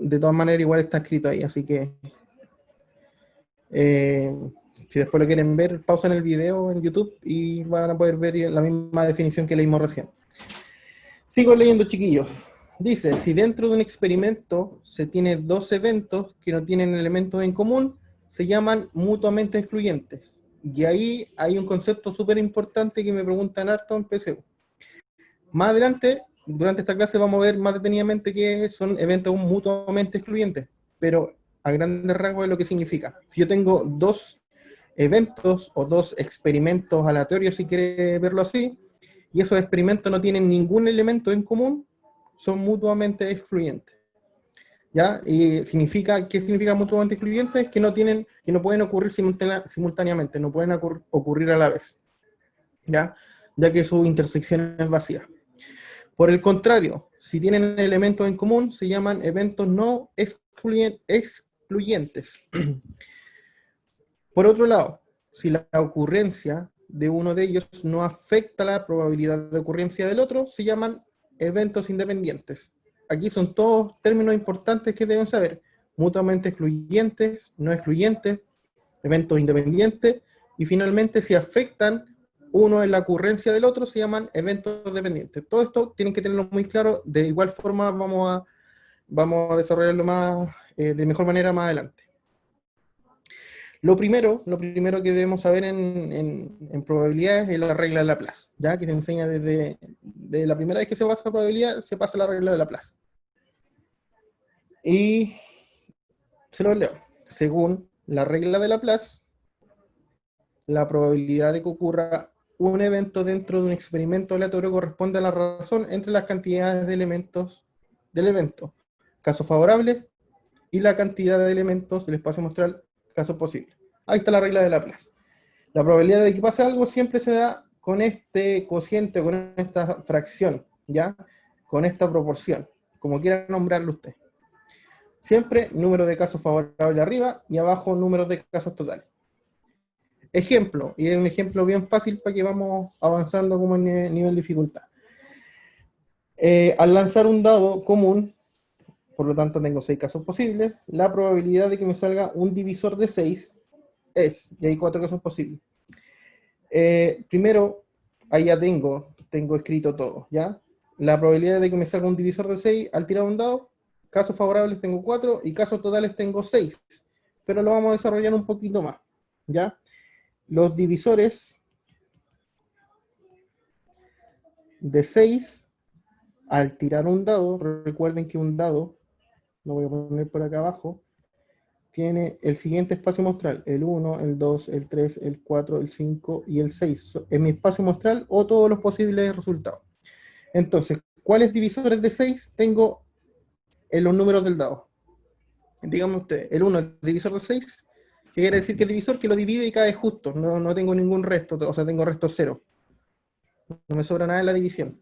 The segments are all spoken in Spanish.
De todas maneras, igual está escrito ahí, así que si después lo quieren ver, pausen el video en YouTube y van a poder ver la misma definición que leímos recién. Sigo leyendo, chiquillos. Dice, si dentro de un experimento se tiene dos eventos que no tienen elementos en común, se llaman mutuamente excluyentes. Y ahí hay un concepto súper importante que me preguntan harto en PSU. Más adelante, durante esta clase, vamos a ver más detenidamente qué son eventos mutuamente excluyentes, pero a grandes rasgos es lo que significa. Si yo tengo dos eventos o dos experimentos aleatorios, si quiere verlo así, y esos experimentos no tienen ningún elemento en común, son mutuamente excluyentes. ¿Ya? Y significa, ¿qué significa mutuamente excluyentes? Que no pueden ocurrir simultáneamente, no pueden ocurrir a la vez, ¿ya? Ya que su intersección es vacía. Por el contrario, si tienen elementos en común, se llaman eventos no excluyentes. Por otro lado, si la ocurrencia de uno de ellos no afecta la probabilidad de ocurrencia del otro, se llaman eventos independientes. Aquí son todos términos importantes que deben saber. Mutuamente excluyentes, no excluyentes, eventos independientes, y finalmente si afectan uno en la ocurrencia del otro, se llaman eventos dependientes. Todo esto tienen que tenerlo muy claro. De igual forma vamos a desarrollarlo de mejor manera más adelante. Lo primero que debemos saber en probabilidades es la regla de Laplace, ya que se enseña desde la primera vez que se pasa la probabilidad, se pasa la regla de Laplace. Y se lo leo. Según la regla de Laplace, la probabilidad de que ocurra un evento dentro de un experimento aleatorio corresponde a la razón entre las cantidades de elementos del evento, casos favorables, y la cantidad de elementos del espacio muestral, casos posibles. Ahí está la regla de Laplace. La probabilidad de que pase algo siempre se da con este cociente, con esta fracción, ¿ya? Con esta proporción, como quiera nombrarlo usted. Siempre número de casos favorables arriba y abajo números de casos totales. Ejemplo, y es un ejemplo bien fácil para que vamos avanzando como en nivel de dificultad. Al lanzar un dado común, por lo tanto tengo 6 casos posibles, la probabilidad de que me salga un divisor de 6 es, y hay 4 casos posibles. Primero, ahí ya tengo escrito todo, ¿ya? La probabilidad de que me salga un divisor de 6 al tirar un dado, casos favorables tengo 4 y casos totales tengo 6, pero lo vamos a desarrollar un poquito más, ¿ya? Los divisores de 6 al tirar un dado, recuerden que un dado, lo voy a poner por acá abajo, tiene el siguiente espacio muestral, el 1, el 2, el 3, el 4, el 5 y el 6. Es mi espacio muestral o todos los posibles resultados. Entonces, ¿cuáles divisores de 6 tengo en los números del dado? Díganme usted, el 1 es divisor de 6, ¿qué quiere decir que es divisor? Que lo divide y cae justo, no tengo ningún resto, o sea, tengo resto 0. No me sobra nada en la división.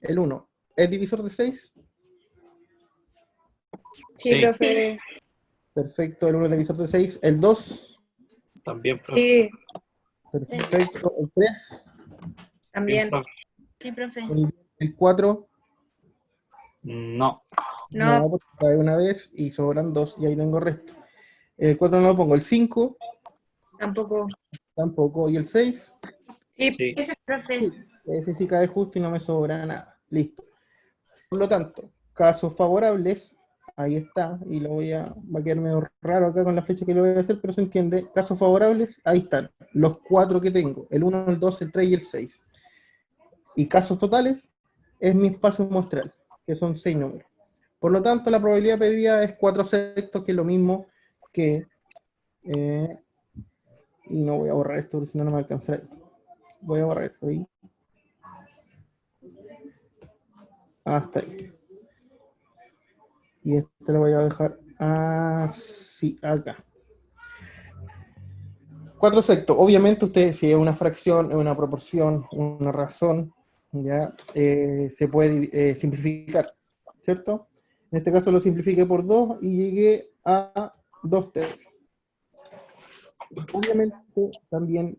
El 1, ¿es divisor de 6? Sí, profe. Perfecto, el 1 es divisor de 6. El 2, También, profe. Sí, perfecto. El 3, también. Profe. Sí, profe. el 4, No. No, porque cae una vez y sobran 2 y ahí tengo resto. El 4 no lo pongo. El 5, tampoco. tampoco. Y el 6, Sí, Sí. Profe. ese sí cae justo y no me sobra nada. Listo. Por lo tanto, casos favorables, ahí está, y va a quedar medio raro acá con la flecha que lo voy a hacer, pero se entiende. Casos favorables, ahí están, los 4 que tengo, el 1, el 2, el 3 y el 6. Y casos totales, es mi espacio muestral, que son 6 números. Por lo tanto, la probabilidad pedida es 4/6, que es lo mismo que... y no voy a borrar esto, porque si no, no me alcanzará. Voy a borrar esto ahí. Hasta ahí. Y esto lo voy a dejar así, acá. 4/6. Obviamente usted, si es una fracción, es una proporción, una razón, ya se puede simplificar, ¿cierto? En este caso lo simplifiqué por 2 y llegué a 2/3. Obviamente también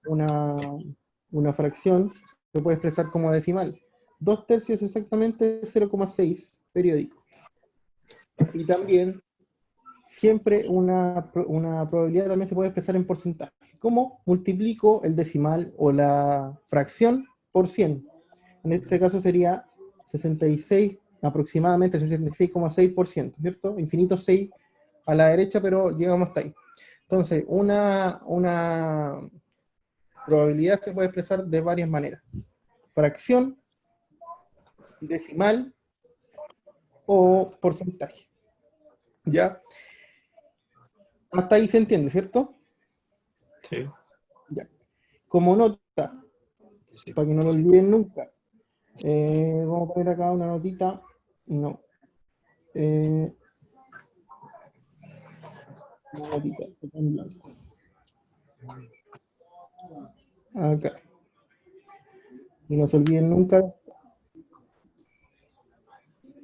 una fracción se puede expresar como decimal. 2/3 exactamente es 0,6 periódico. Y también, siempre una probabilidad también se puede expresar en porcentaje. ¿Cómo? Multiplico el decimal o la fracción por 100. En este caso sería 66, aproximadamente 66,6%, ¿cierto? Infinito 6 a la derecha, pero llegamos hasta ahí. Entonces, una probabilidad se puede expresar de varias maneras. Fracción, decimal o porcentaje. ¿Ya? Hasta ahí se entiende, ¿cierto? Sí. Ya. Como nota, Sí. para que no lo olviden nunca, vamos a poner acá una notita. No. Una notita, está en blanco. Acá. Y no se olviden nunca,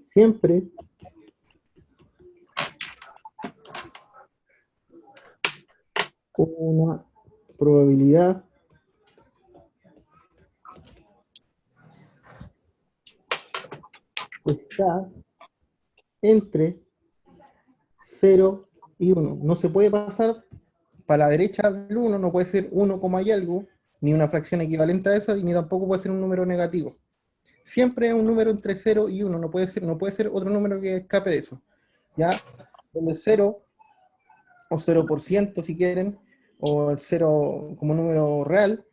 siempre una probabilidad está entre 0 y 1. No se puede pasar para la derecha del 1, no puede ser 1, y algo, ni una fracción equivalente a eso, ni tampoco puede ser un número negativo. Siempre es un número entre 0 y 1, no puede ser otro número que escape de eso. ¿Ya? Donde 0 o 0% si quieren, o el 0 como número real,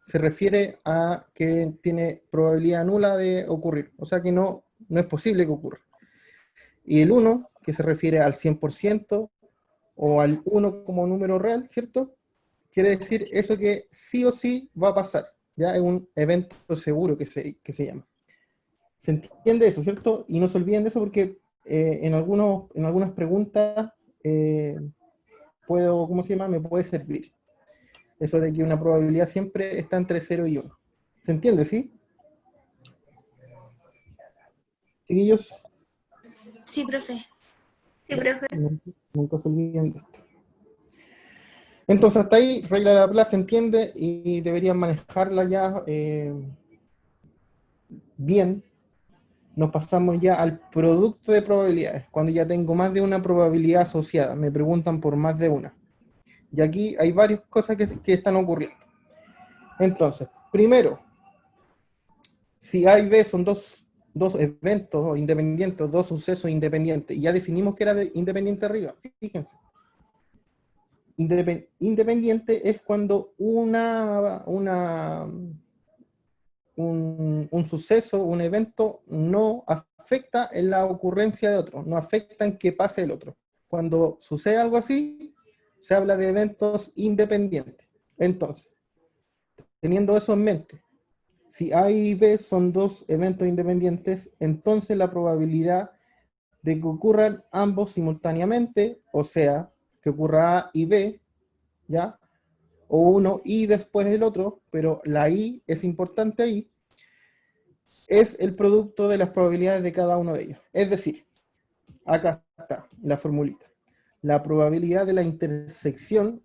se refiere a que tiene probabilidad nula de ocurrir, o sea que no es posible que ocurra. Y el 1, que se refiere al 100%, o al 1 como número real, ¿cierto? Quiere decir eso que sí o sí va a pasar, ya es un evento seguro que se llama. ¿Se entiende eso, cierto? Y no se olviden de eso porque en algunas preguntas ¿cómo se llama? Me puede servir. Eso de que una probabilidad siempre está entre 0 y 1. ¿Se entiende, sí? Chiquillos, Sí, profe. Sí, profe. nunca se olviden de esto. Entonces, hasta ahí, regla de la plaza se entiende y deberían manejarla ya bien. Nos pasamos ya al producto de probabilidades, cuando ya tengo más de una probabilidad asociada. Me preguntan por más de una. Y aquí hay varias cosas que están ocurriendo. Entonces, primero, si A y B son dos eventos independientes, dos sucesos independientes, y ya definimos que era independiente arriba, fíjense. Independiente es cuando un suceso, un evento, no afecta en la ocurrencia de otro, no afecta en que pase el otro. Cuando sucede algo así, se habla de eventos independientes. Entonces, teniendo eso en mente, si A y B son dos eventos independientes, entonces la probabilidad de que ocurran ambos simultáneamente, o sea, que ocurra A y B, ¿ya? O uno y después el otro, pero la I es importante ahí, es el producto de las probabilidades de cada uno de ellos. Es decir, acá está la formulita. La probabilidad de la intersección,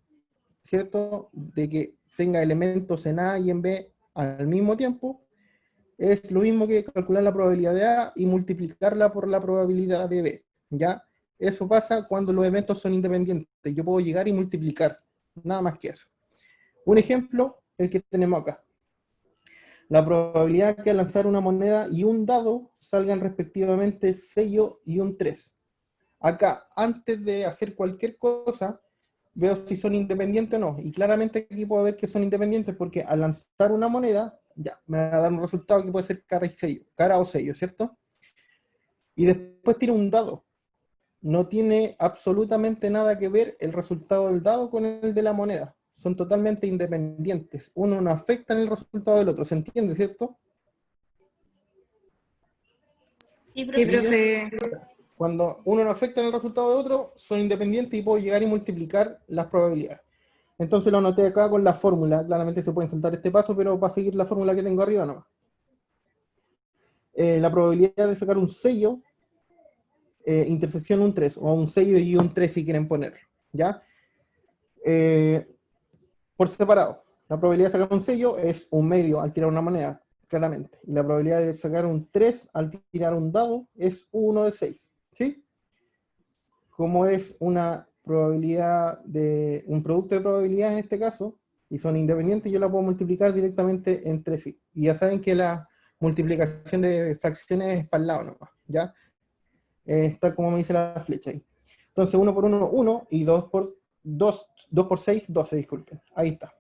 ¿cierto? De que tenga elementos en A y en B al mismo tiempo, es lo mismo que calcular la probabilidad de A y multiplicarla por la probabilidad de B, ¿ya? Eso pasa cuando los eventos son independientes. Yo puedo llegar y multiplicar, nada más que eso. Un ejemplo, el que tenemos acá. La probabilidad que al lanzar una moneda y un dado salgan respectivamente 6 y un 3. Acá, antes de hacer cualquier cosa, veo si son independientes o no. Y claramente aquí puedo ver que son independientes porque al lanzar una moneda, ya, me va a dar un resultado que puede ser cara o sello, ¿cierto? Y después tiene un dado. No tiene absolutamente nada que ver el resultado del dado con el de la moneda. Son totalmente independientes. Uno no afecta en el resultado del otro. ¿Se entiende, cierto? Sí, Sí, profe. profe. Cuando uno no afecta en el resultado de otro, son independientes y puedo llegar y multiplicar las probabilidades. Entonces lo anoté acá con la fórmula. Claramente se pueden saltar este paso, pero va a seguir la fórmula que tengo arriba nomás. La probabilidad de sacar un sello, intersección un 3, o un sello y un 3 si quieren poner, ¿ya? Por separado. La probabilidad de sacar un sello es un medio al tirar una moneda, claramente. Y la probabilidad de sacar un 3 al tirar un dado es 1 de 6, ¿sí? como es una probabilidad de un producto de probabilidad en este caso, y son independientes, yo la puedo multiplicar directamente entre sí. Y ya saben que la multiplicación de fracciones es para el lado nomás, ¿ya? Está como me dice la flecha ahí. Entonces 1 por 1, 1, y 2 por 2, 2 por 6, 12, disculpen. Ahí está.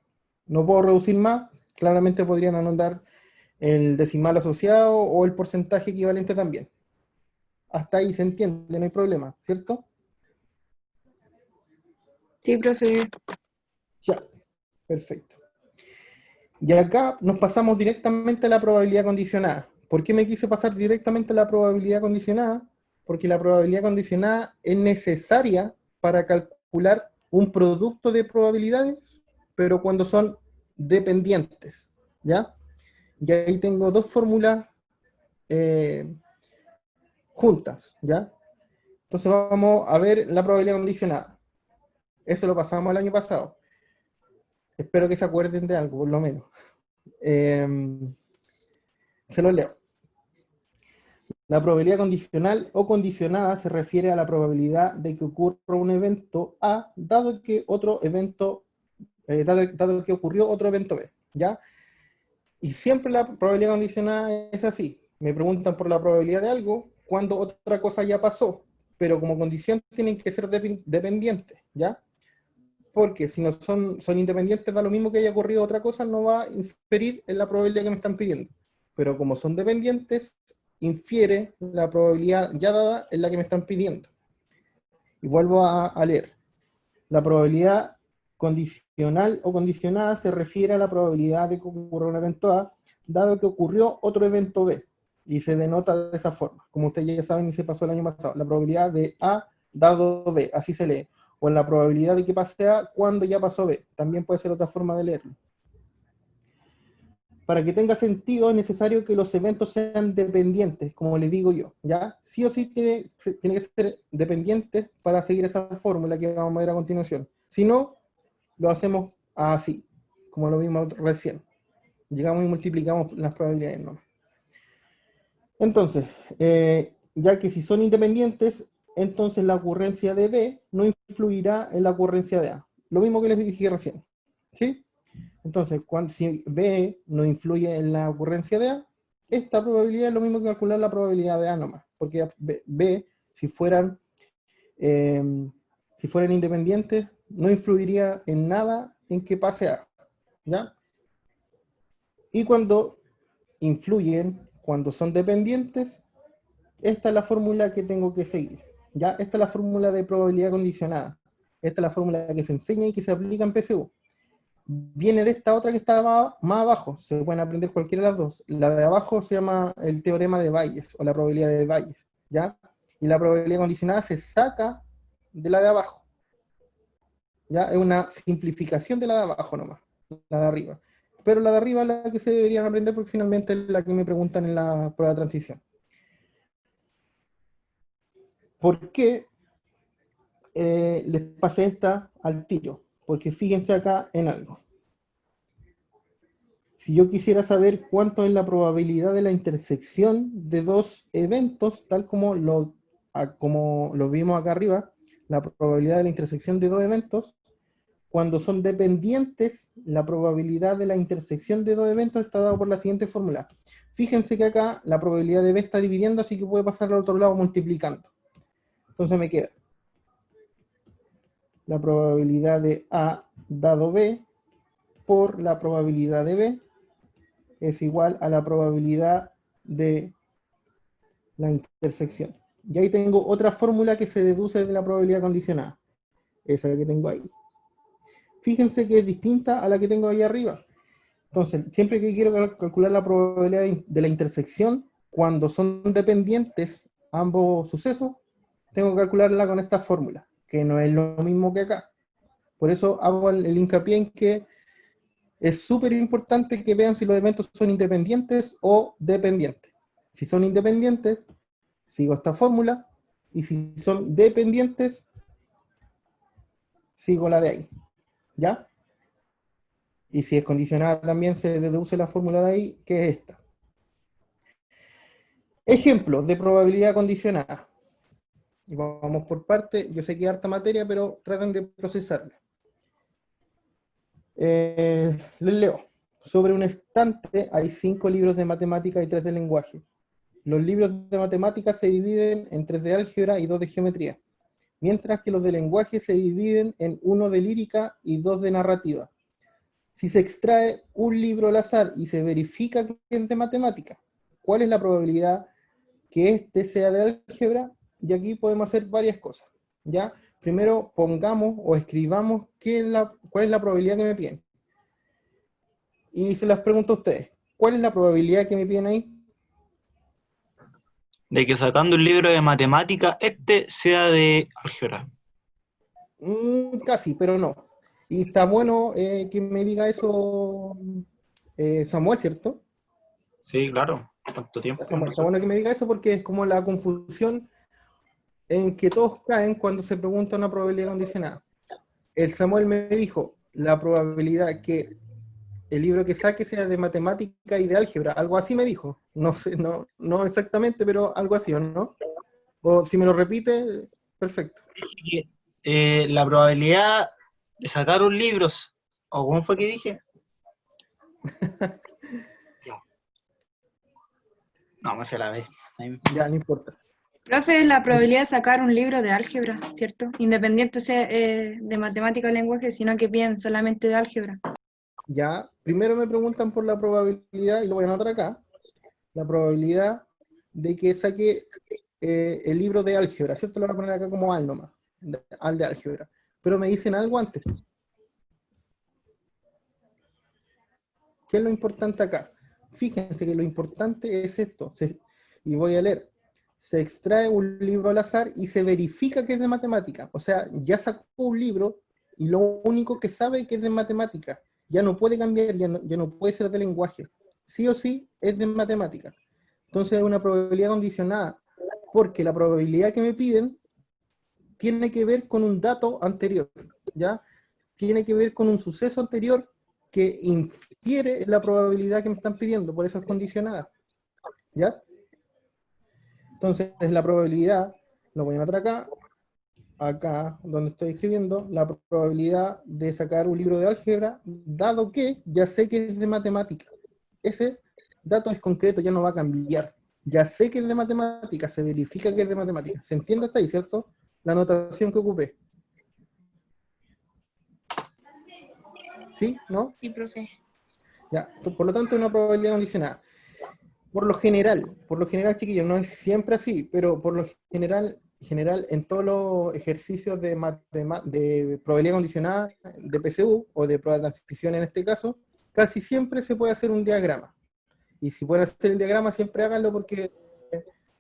No puedo reducir más, claramente podrían anotar el decimal asociado o el porcentaje equivalente también. Hasta ahí se entiende, no hay problema, ¿cierto? Sí, profe. Ya, perfecto. Y acá nos pasamos directamente a la probabilidad condicionada. ¿Por qué me quise pasar directamente a la probabilidad condicionada? Porque la probabilidad condicionada es necesaria para calcular un producto de probabilidades, pero cuando son dependientes, ¿ya? Y ahí tengo dos fórmulas juntas, ¿ya? Entonces vamos a ver la probabilidad condicionada. Eso lo pasamos el año pasado. Espero que se acuerden de algo, por lo menos. Se lo leo. La probabilidad condicional o condicionada se refiere a la probabilidad de que ocurra un evento A, dado que otro evento, dado que ocurrió otro evento B, ¿ya? Y siempre la probabilidad condicionada es así. Me preguntan por la probabilidad de algo cuando otra cosa ya pasó, pero como condición tienen que ser dependientes, ¿ya? Porque si no son independientes, da lo mismo que haya ocurrido otra cosa, no va a inferir en la probabilidad que me están pidiendo. Pero como son dependientes, infiere la probabilidad ya dada en la que me están pidiendo. Y vuelvo a leer. La probabilidad condicional o condicionada se refiere a la probabilidad de que ocurra un evento A, dado que ocurrió otro evento B. Y se denota de esa forma. Como ustedes ya saben y se pasó el año pasado. La probabilidad de A dado B, así se lee. O en la probabilidad de que pase A cuando ya pasó B. También puede ser otra forma de leerlo. Para que tenga sentido es necesario que los eventos sean dependientes, como les digo yo, ¿ya? Sí o sí tiene que ser dependientes para seguir esa fórmula que vamos a ver a continuación. Si no, lo hacemos así, como lo vimos recién. Llegamos y multiplicamos las probabilidades, ¿no? Entonces, ya que si son independientes, entonces la ocurrencia de B no influirá en la ocurrencia de A. Lo mismo que les dije recién, ¿sí? Entonces, si B no influye en la ocurrencia de A, esta probabilidad es lo mismo que calcular la probabilidad de A nomás, porque B, eh, si fueran independientes, no influiría en nada en que pase A, ¿ya? Y cuando influyen, cuando son dependientes, esta es la fórmula que tengo que seguir, ¿ya? Esta es la fórmula de probabilidad condicionada. Esta es la fórmula que se enseña y que se aplica en PSU. Viene de esta otra que está más abajo. Se pueden aprender cualquiera de las dos. La de abajo se llama el teorema de Bayes, o la probabilidad de Bayes, ¿ya? Y la probabilidad condicionada se saca de la de abajo, ¿ya? Es una simplificación de la de abajo nomás, la de arriba. Pero la de arriba es la que se deberían aprender porque finalmente es la que me preguntan en la prueba de transición. ¿Por qué les pasé esta al tiro? Porque fíjense acá en algo. Si yo quisiera saber cuánto es la probabilidad de la intersección de dos eventos, tal como como lo vimos acá arriba, la probabilidad de la intersección de dos eventos, cuando son dependientes, la probabilidad de la intersección de dos eventos está dada por la siguiente fórmula. Fíjense que acá la probabilidad de B está dividiendo, así que puede pasar al otro lado multiplicando. Entonces me queda la probabilidad de A dado B por la probabilidad de B es igual a la probabilidad de la intersección. Y ahí tengo otra fórmula que se deduce de la probabilidad condicionada. Esa que tengo ahí. Fíjense que es distinta a la que tengo ahí arriba. Entonces, siempre que quiero calcular la probabilidad de la intersección, cuando son dependientes ambos sucesos, tengo que calcularla con esta fórmula, que no es lo mismo que acá. Por eso hago el hincapié en que es súper importante que vean si los eventos son independientes o dependientes. Si son independientes, sigo esta fórmula, y si son dependientes, sigo la de ahí, ¿ya? Y si es condicionada también se deduce la fórmula de ahí, que es esta. Ejemplos de probabilidad condicionada. Y vamos por parte. Yo sé que hay harta materia, pero traten de procesarla. Les leo. Sobre un estante hay 5 libros de matemática y 3 de lenguaje. Los libros de matemática se dividen en 3 de álgebra y 2 de geometría, mientras que los de lenguaje se dividen en 1 de lírica y 2 de narrativa. Si se extrae un libro al azar y se verifica que es de matemática, ¿cuál es la probabilidad que este sea de álgebra? Y aquí podemos hacer varias cosas, ¿ya? Primero pongamos o escribamos cuál es la probabilidad que me piden. Y se las pregunto a ustedes. ¿Cuál es la probabilidad que me piden ahí? De que sacando un libro de matemática, este sea de álgebra. Casi, pero no. Y está bueno que me diga eso Samuel, ¿cierto? Sí, claro. ¿Cuánto tiempo? Samuel, está bueno que me diga eso porque es como la confusión en que todos caen cuando se pregunta una probabilidad condicionada. El Samuel me dijo la probabilidad que el libro que saque sea de matemática y de álgebra, algo así me dijo. No sé, no exactamente, pero algo así, ¿o no? O si me lo repite, perfecto. Y, la probabilidad de sacar un libro, ¿o cómo fue que dije? No, me fui a la vez. Ya, no importa. Profe, la probabilidad de sacar un libro de álgebra, ¿cierto? Independiente sea de matemática o lenguaje, sino que piden solamente de álgebra. Ya, primero me preguntan por la probabilidad, y lo voy a anotar acá, la probabilidad de que saque el libro de álgebra, ¿cierto? Lo voy a poner acá como al nomás, al de álgebra. Pero me dicen algo antes. ¿Qué es lo importante acá? Fíjense que lo importante es esto, y voy a leer. Se extrae un libro al azar y se verifica que es de matemática. O sea, ya sacó un libro y lo único que sabe que es de matemática. Ya no puede cambiar, ya no puede ser de lenguaje. Sí o sí es de matemática. Entonces es una probabilidad condicionada, porque la probabilidad que me piden tiene que ver con un dato anterior, ¿ya? Tiene que ver con un suceso anterior que infiere la probabilidad que me están pidiendo, por eso es condicionada, ¿ya? Entonces, la probabilidad, lo voy a anotar acá donde estoy escribiendo, la probabilidad de sacar un libro de álgebra, dado que ya sé que es de matemática. Ese dato es concreto, ya no va a cambiar. Ya sé que es de matemática, se verifica que es de matemática. ¿Se entiende hasta ahí, cierto? La anotación que ocupé. ¿Sí? ¿No? Sí, profe. Ya. Por lo tanto, una probabilidad condicionada. Por lo general, chiquillos, no es siempre así, pero por lo general en todos los ejercicios de probabilidad condicionada de PSU o de prueba de transición en este caso, casi siempre se puede hacer un diagrama. Y si pueden hacer el diagrama, siempre háganlo porque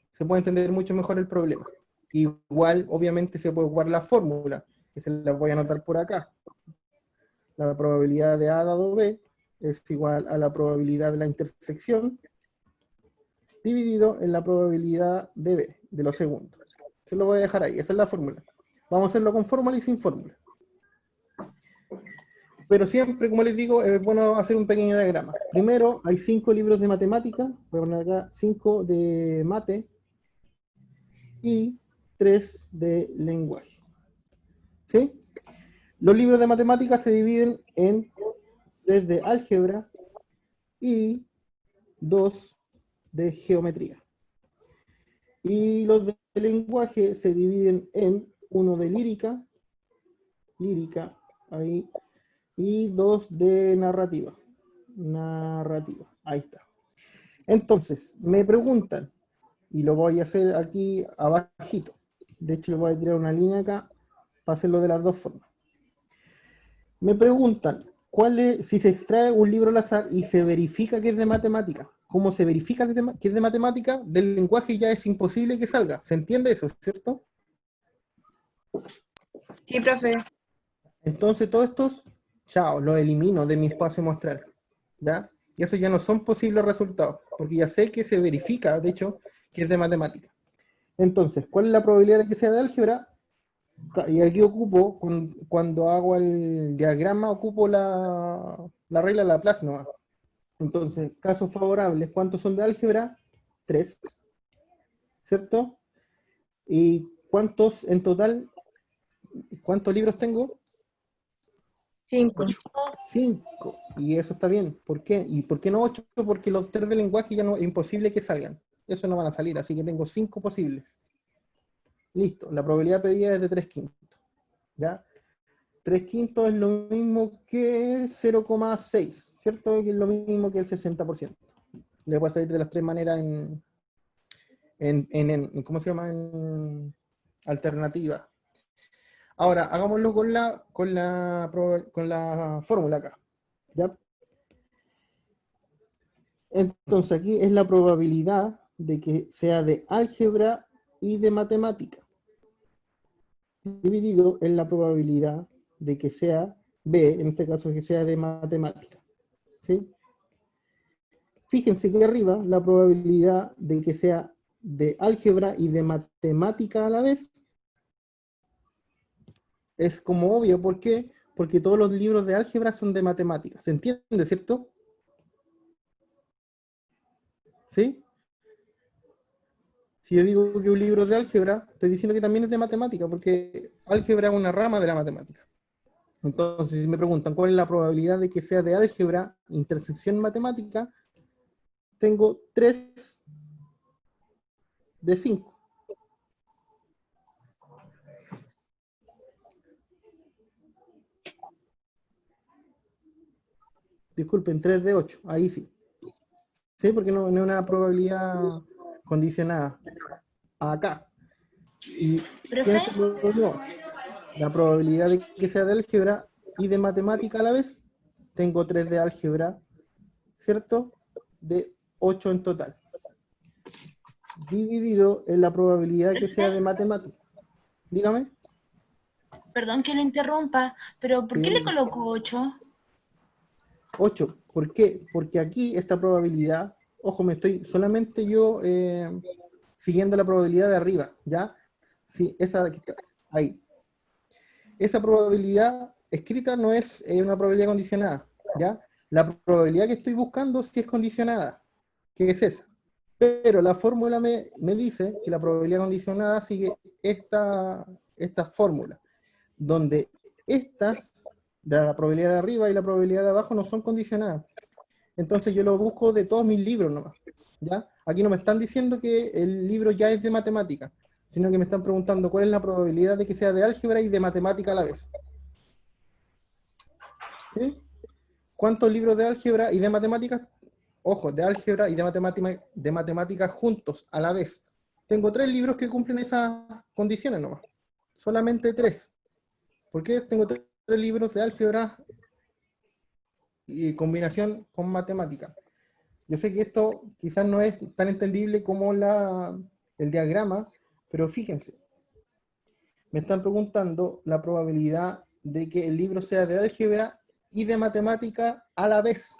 se puede entender mucho mejor el problema. Igual, obviamente, se puede jugar la fórmula, que se las voy a anotar por acá. La probabilidad de A dado B es igual a la probabilidad de la intersección dividido en la probabilidad de B, de los segundos. Se lo voy a dejar ahí, esa es la fórmula. Vamos a hacerlo con fórmula y sin fórmula. Pero siempre, como les digo, es bueno hacer un pequeño diagrama. Primero, hay 5 libros de matemática, voy a poner acá 5 de mate y 3 de lenguaje. ¿Sí? Los libros de matemática se dividen en 3 de álgebra y 2 de geometría. Y los de lenguaje se dividen en 1 de lírica, ahí, y 2 de narrativa. Ahí está. Entonces, me preguntan, y lo voy a hacer aquí abajito. De hecho, le voy a tirar una línea acá para hacerlo de las dos formas. Me preguntan, si se extrae un libro al azar y se verifica que es de matemática? ¿Cómo se verifica que es de matemática? Del lenguaje ya es imposible que salga. ¿Se entiende eso, cierto? Sí, profe. Entonces, todos estos, chao, los elimino de mi espacio muestral. ¿Ya? Y eso ya no son posibles resultados, porque ya sé que se verifica, de hecho, que es de matemática. Entonces, ¿cuál es la probabilidad de que sea de álgebra? Y aquí ocupo, cuando hago el diagrama, ocupo la regla de Laplace nomás. Entonces, casos favorables, ¿cuántos son de álgebra? 3, ¿cierto? Y ¿cuántos en total, cuántos libros tengo? 5. 5. Y eso está bien. ¿Por qué? ¿Y por qué no 8? Porque los 3 de lenguaje ya no es imposible que salgan. Eso no van a salir, así que tengo 5 posibles. Listo. La probabilidad pedida es de 3/5. ¿Ya? 3/5 es lo mismo que 0,6, ¿cierto? Que es lo mismo que el 60%. Le puede salir de las tres maneras ¿cómo se llama? En alternativa. Ahora, hagámoslo con la fórmula acá. ¿Ya? Entonces, aquí es la probabilidad de que sea de álgebra y de matemática, dividido en la probabilidad de que sea B, en este caso que sea de matemática. ¿Sí? Fíjense que arriba la probabilidad de que sea de álgebra y de matemática a la vez es como obvio. ¿Por qué? Porque todos los libros de álgebra son de matemáticas. ¿Se entiende, cierto? ¿Sí? Si yo digo que un libro es de álgebra, estoy diciendo que también es de matemática, porque álgebra es una rama de la matemática. Entonces, si me preguntan cuál es la probabilidad de que sea de álgebra, intersección matemática, tengo 3 de 5. Disculpen, 3 de 8, ahí sí. Sí, porque no es una probabilidad condicionada acá. Y ¿Profe? pienso lo mismo. La probabilidad de que sea de álgebra y de matemática a la vez, tengo 3 de álgebra, ¿cierto? De 8 en total. Dividido en la probabilidad que sea de ¿Profe? matemática. Dígame. Perdón que lo interrumpa, pero ¿por qué le Sí. colocó 8? 8. ¿Por qué? Porque aquí esta probabilidad, ojo, me estoy solamente yo siguiendo la probabilidad de arriba, ¿ya? Sí, esa de aquí está, ahí. Esa probabilidad escrita no es una probabilidad condicionada, ¿ya? La probabilidad que estoy buscando sí es condicionada, que es esa. Pero la fórmula me dice que la probabilidad condicionada sigue esta fórmula, donde estas, de la probabilidad de arriba y la probabilidad de abajo, no son condicionadas. Entonces yo lo busco de todos mis libros nomás, ¿ya? Aquí no me están diciendo que el libro ya es de matemática, sino que me están preguntando cuál es la probabilidad de que sea de álgebra y de matemática a la vez. ¿Sí? ¿Cuántos libros de álgebra y de matemáticas? Ojo, de álgebra y de matemáticas juntos a la vez. Tengo 3 libros que cumplen esas condiciones nomás. Solamente 3. ¿Por qué tengo 3 libros de álgebra y combinación con matemática? Yo sé que esto quizás no es tan entendible como el diagrama, pero fíjense, me están preguntando la probabilidad de que el libro sea de álgebra y de matemática a la vez,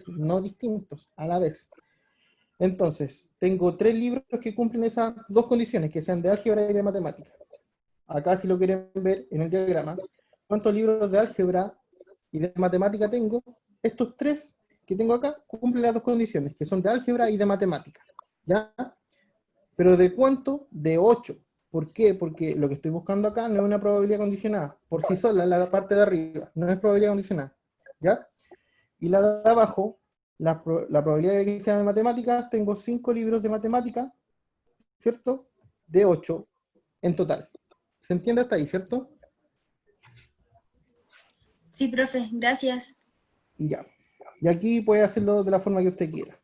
no distintos, a la vez. Entonces, tengo 3 libros que cumplen esas dos condiciones, que sean de álgebra y de matemática. Acá, si lo quieren ver en el diagrama, ¿cuántos libros de álgebra y de matemática tengo? Estos 3 que tengo acá cumplen las dos condiciones, que son de álgebra y de matemática. ¿Ya? ¿Pero de cuánto? De 8. ¿Por qué? Porque lo que estoy buscando acá no es una probabilidad condicionada, por sí sola, en la parte de arriba, no es probabilidad condicionada. ¿Ya? Y la de abajo, la probabilidad de que sea de matemáticas, tengo 5 libros de matemáticas, ¿cierto? De 8 en total. ¿Se entiende hasta ahí, cierto? Sí, profe, gracias. Y ya. Y aquí puede hacerlo de la forma que usted quiera.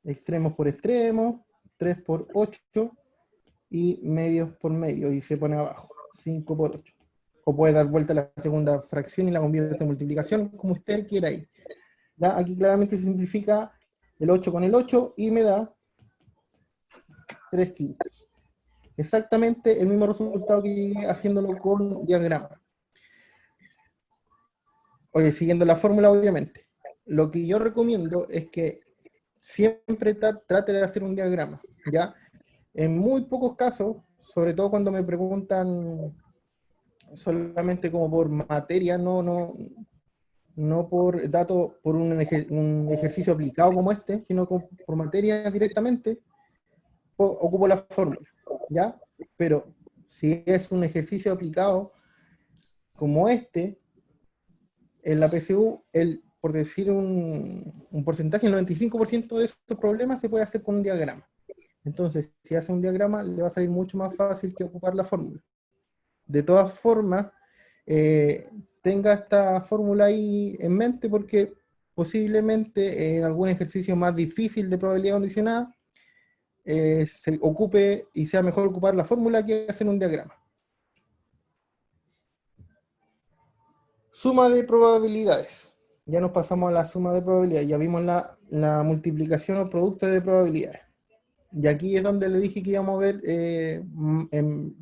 Extremos por extremos, 3 por 8 y medios por medio. Y se pone abajo, 5 por 8. O puede dar vuelta a la segunda fracción y la convierte en multiplicación, como usted quiera ahí. ¿Ya? Aquí claramente se simplifica el 8 con el 8 y me da 3/5. Exactamente el mismo resultado que llegué haciéndolo con diagrama. Oye, siguiendo la fórmula, obviamente. Lo que yo recomiendo es que siempre trate de hacer un diagrama, ¿ya? En muy pocos casos, sobre todo cuando me preguntan solamente como por materia, no por datos, por un ejercicio aplicado como este, sino por materia directamente, ocupo la fórmula, ¿ya? Pero si es un ejercicio aplicado como este, en la PSU, por decir un porcentaje, el 95% de estos problemas se puede hacer con un diagrama. Entonces, si hace un diagrama, le va a salir mucho más fácil que ocupar la fórmula. De todas formas, tenga esta fórmula ahí en mente porque posiblemente en algún ejercicio más difícil de probabilidad condicionada se ocupe y sea mejor ocupar la fórmula que hacer un diagrama. Suma de probabilidades. Ya nos pasamos a la suma de probabilidades. Ya vimos la multiplicación o producto de probabilidades. Y aquí es donde le dije que íbamos a ver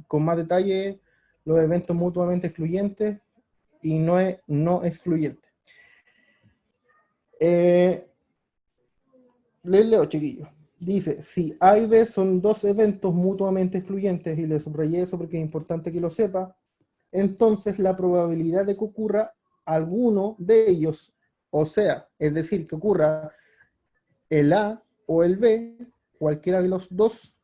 con más detalle los eventos mutuamente excluyentes y no excluyentes. Les leo, chiquillos. Dice, si A y B son dos eventos mutuamente excluyentes, y le subrayé eso porque es importante que lo sepa, entonces la probabilidad de que ocurra alguno de ellos, o sea, es decir, que ocurra el A o el B, cualquiera de los dos,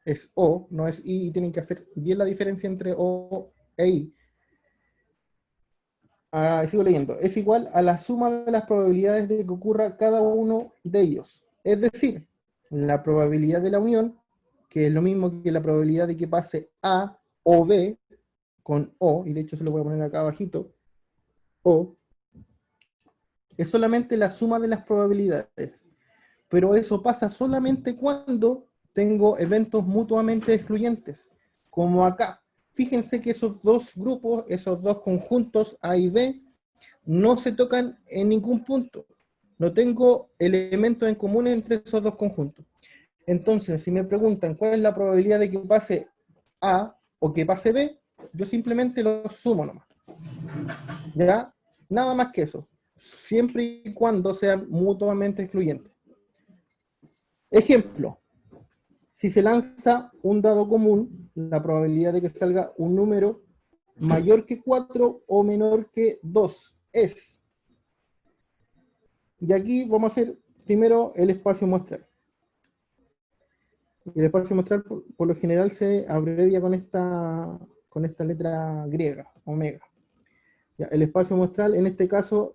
es O, no es I, y tienen que hacer bien la diferencia entre O e I. Sigo leyendo. Es igual a la suma de las probabilidades de que ocurra cada uno de ellos. Es decir, la probabilidad de la unión, que es lo mismo que la probabilidad de que pase A o B con O, y de hecho se lo voy a poner acá abajito, O, es solamente la suma de las probabilidades. Pero eso pasa solamente cuando tengo eventos mutuamente excluyentes, como acá. Fíjense que esos dos grupos, esos dos conjuntos A y B, no se tocan en ningún punto. No tengo elementos en común entre esos dos conjuntos. Entonces, si me preguntan cuál es la probabilidad de que pase A o que pase B, yo simplemente los sumo nomás. ¿Ya? Nada más que eso. Siempre y cuando sean mutuamente excluyentes. Ejemplo. Si se lanza un dado común, la probabilidad de que salga un número mayor que 4 o menor que 2 es. Y aquí vamos a hacer primero el espacio muestral. El espacio muestral por lo general se abrevia con esta letra griega, omega. Ya, el espacio muestral en este caso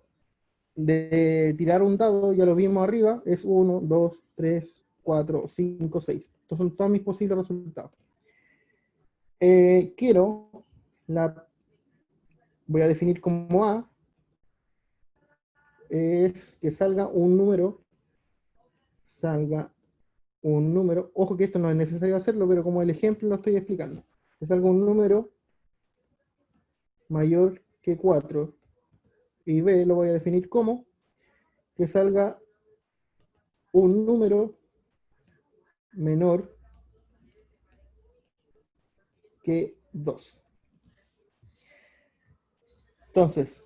de tirar un dado, ya lo vimos arriba, es 1, 2, 3, 4, 5, 6. Estos son todos mis posibles resultados. Voy a definir como A, es que salga un número, ojo que esto no es necesario hacerlo, pero como el ejemplo lo estoy explicando, que salga un número mayor que 4, y B lo voy a definir como que salga un número menor que 2. Entonces,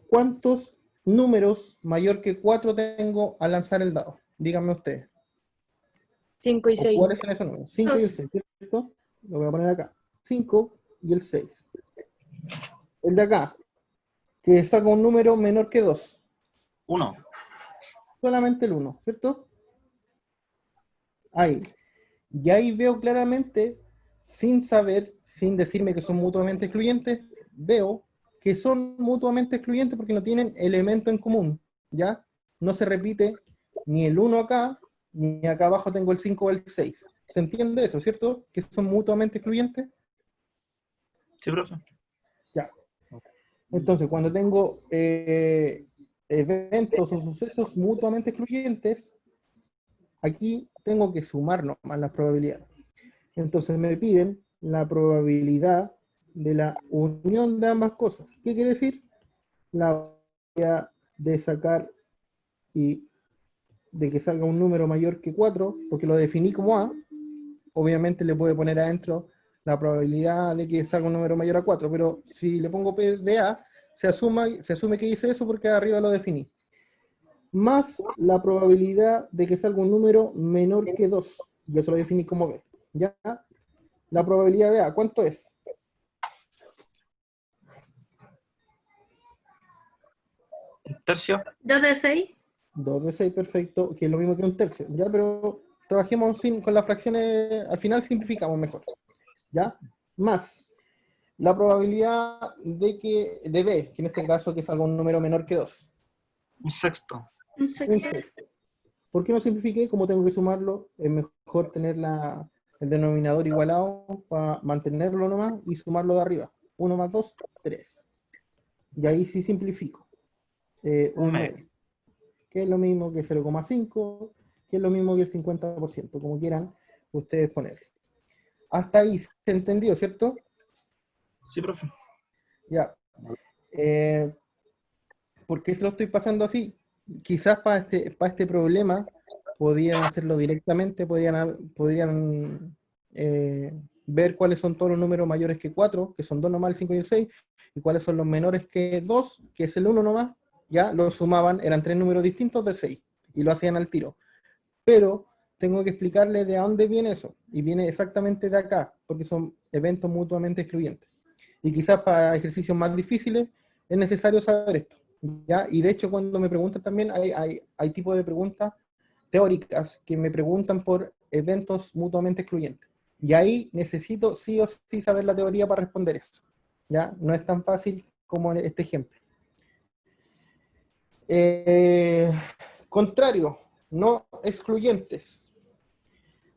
¿cuántos números mayor que 4 tengo al lanzar el dado? Díganme ustedes. 5 y 6. ¿Cuáles son esos números? 5 y el 6, ¿cierto? Lo voy a poner acá. 5 y el 6. El de acá, que saca un número menor que 2. 1. Solamente el 1, ¿cierto? Ahí. Y ahí veo claramente, sin saber, sin decirme que son mutuamente excluyentes, veo que son mutuamente excluyentes porque no tienen elemento en común, ¿ya? No se repite ni el 1 acá, ni acá abajo tengo el 5 o el 6. ¿Se entiende eso, cierto? Que son mutuamente excluyentes. Sí, profe. Ya. Entonces, cuando tengo eventos o sucesos mutuamente excluyentes, aquí tengo que sumar nomás las probabilidades. Entonces me piden la probabilidad de la unión de ambas cosas. ¿Qué quiere decir? La probabilidad de sacar y de que salga un número mayor que 4, porque lo definí como A, obviamente le puedo poner adentro la probabilidad de que salga un número mayor a 4, pero si le pongo P de A, se asume que hice eso porque arriba lo definí. Más la probabilidad de que salga un número menor que 2, y eso lo definí como B. ¿Ya? La probabilidad de A, ¿cuánto es? Un tercio. 2 de 6. 2 de 6, perfecto, que es lo mismo que un tercio. Ya, pero trabajemos con las fracciones, al final simplificamos mejor, ¿ya? Más la probabilidad de B, que en este caso que salga un número menor que 2. Un sexto. Un Un sexto. sexto. ¿Por qué no simplifiqué? Como tengo que sumarlo, es mejor tener el denominador igualado para mantenerlo nomás y sumarlo de arriba. 1 más 2, 3. Y ahí sí simplifico. Un Un medio. medio, que es lo mismo que 0,5, que es lo mismo que el 50%, como quieran ustedes ponerlo. Hasta ahí se entendió, ¿cierto? Sí, profe. Ya. ¿Por qué se lo estoy pasando así? Quizás para este problema podrían hacerlo directamente, podrían ver cuáles son todos los números mayores que 4, que son 2 nomás, el 5 y el 6, y cuáles son los menores que 2, que es el 1 nomás, ya los sumaban, eran 3 números distintos de 6, y lo hacían al tiro. Pero tengo que explicarle de dónde viene eso, y viene exactamente de acá, porque son eventos mutuamente excluyentes. Y quizás para ejercicios más difíciles es necesario saber esto, ¿ya? Y de hecho cuando me preguntan también, hay tipos de preguntas teóricas que me preguntan por eventos mutuamente excluyentes. Y ahí necesito sí o sí saber la teoría para responder eso, ¿ya? No es tan fácil como en este ejemplo. Contrario, no excluyentes.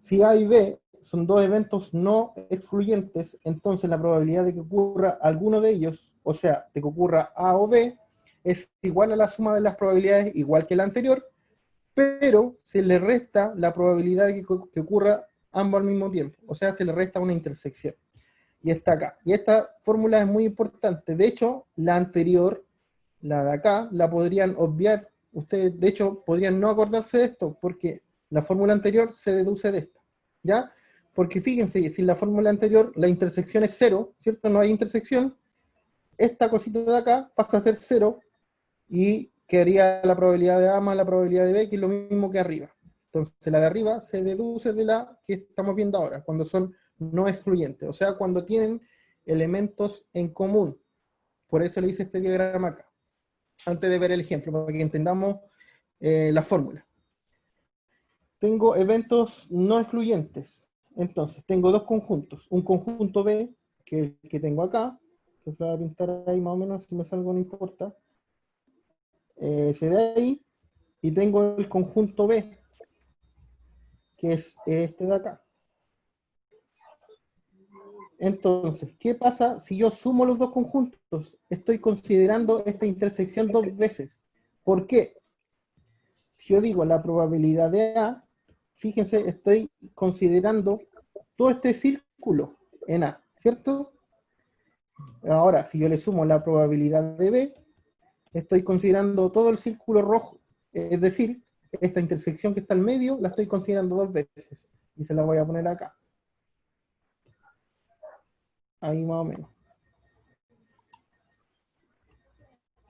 Si A y B son dos eventos no excluyentes, entonces la probabilidad de que ocurra alguno de ellos, o sea, de que ocurra A o B, es igual a la suma de las probabilidades, igual que la anterior, pero se le resta la probabilidad de que ocurra ambos al mismo tiempo, o sea, se le resta una intersección. Y está acá. Y esta fórmula es muy importante. De hecho, la anterior, la de acá, la podrían obviar. Ustedes, de hecho, podrían no acordarse de esto, porque la fórmula anterior se deduce de esta. ¿Ya? Porque fíjense, si la fórmula anterior, la intersección es cero, ¿cierto? No hay intersección, esta cosita de acá pasa a ser cero y quedaría la probabilidad de A más la probabilidad de B, que es lo mismo que arriba. Entonces, la de arriba se deduce de la que estamos viendo ahora, cuando son no excluyentes, o sea, cuando tienen elementos en común. Por eso le hice este diagrama acá, antes de ver el ejemplo, para que entendamos la fórmula. Tengo eventos no excluyentes. Entonces, tengo dos conjuntos. Un conjunto B, que es el que tengo acá, que se va a pintar ahí más o menos, si me salgo no importa. Se da ahí, y tengo el conjunto B, que es este de acá. Entonces, ¿qué pasa si yo sumo los dos conjuntos? Estoy considerando esta intersección dos veces. ¿Por qué? Si yo digo la probabilidad de A, fíjense, estoy considerando todo este círculo en A, ¿cierto? Ahora, si yo le sumo la probabilidad de B, estoy considerando todo el círculo rojo. Es decir, esta intersección que está al medio, la estoy considerando dos veces. Y se la voy a poner acá. Ahí más o menos.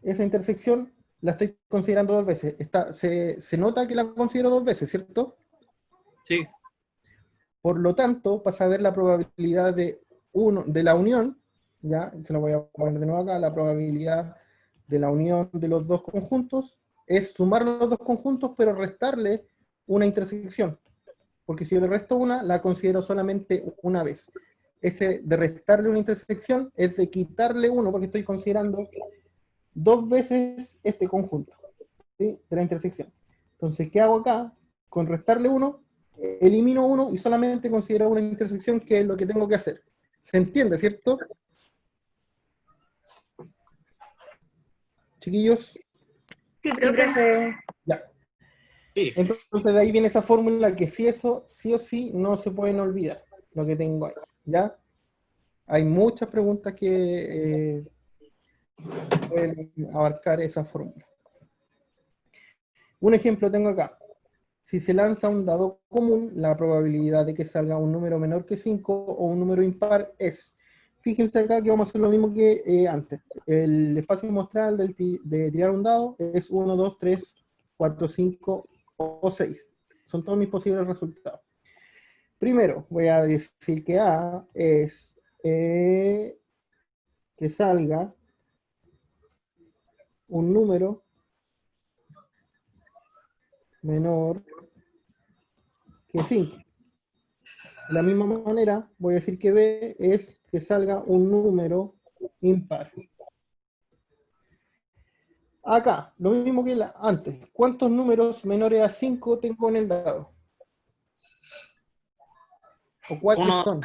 Esa intersección la estoy considerando dos veces. Se nota que la considero dos veces, ¿cierto? Sí. Por lo tanto, pasa a ver la probabilidad de la unión, ya, que lo voy a poner de nuevo acá, la probabilidad de la unión de los dos conjuntos es sumar los dos conjuntos, pero restarle una intersección. Porque si yo le resto una, la considero solamente una vez. Ese de restarle una intersección es de quitarle uno, porque estoy considerando dos veces este conjunto, ¿sí? De la intersección. Entonces, ¿qué hago acá? Con restarle uno, elimino uno y solamente considero una intersección, que es lo que tengo que hacer. ¿Se entiende, cierto? Chiquillos, Sí, profe. ya. Sí. Entonces de ahí viene esa fórmula que si eso, sí o sí, no se pueden olvidar, lo que tengo ahí, ¿ya? Hay muchas preguntas que pueden abarcar esa fórmula. Un ejemplo tengo acá. Si se lanza un dado común, la probabilidad de que salga un número menor que 5 o un número impar es. Fíjense acá que vamos a hacer lo mismo que antes. El espacio muestral de tirar un dado es 1, 2, 3, 4, 5 o 6. Son todos mis posibles resultados. Primero, voy a decir que A es que salga un número menor que 5. De la misma manera, voy a decir que B es que salga un número impar. Acá, lo mismo que antes. ¿Cuántos números menores a 5 tengo en el dado? ¿O cuáles Uno. son?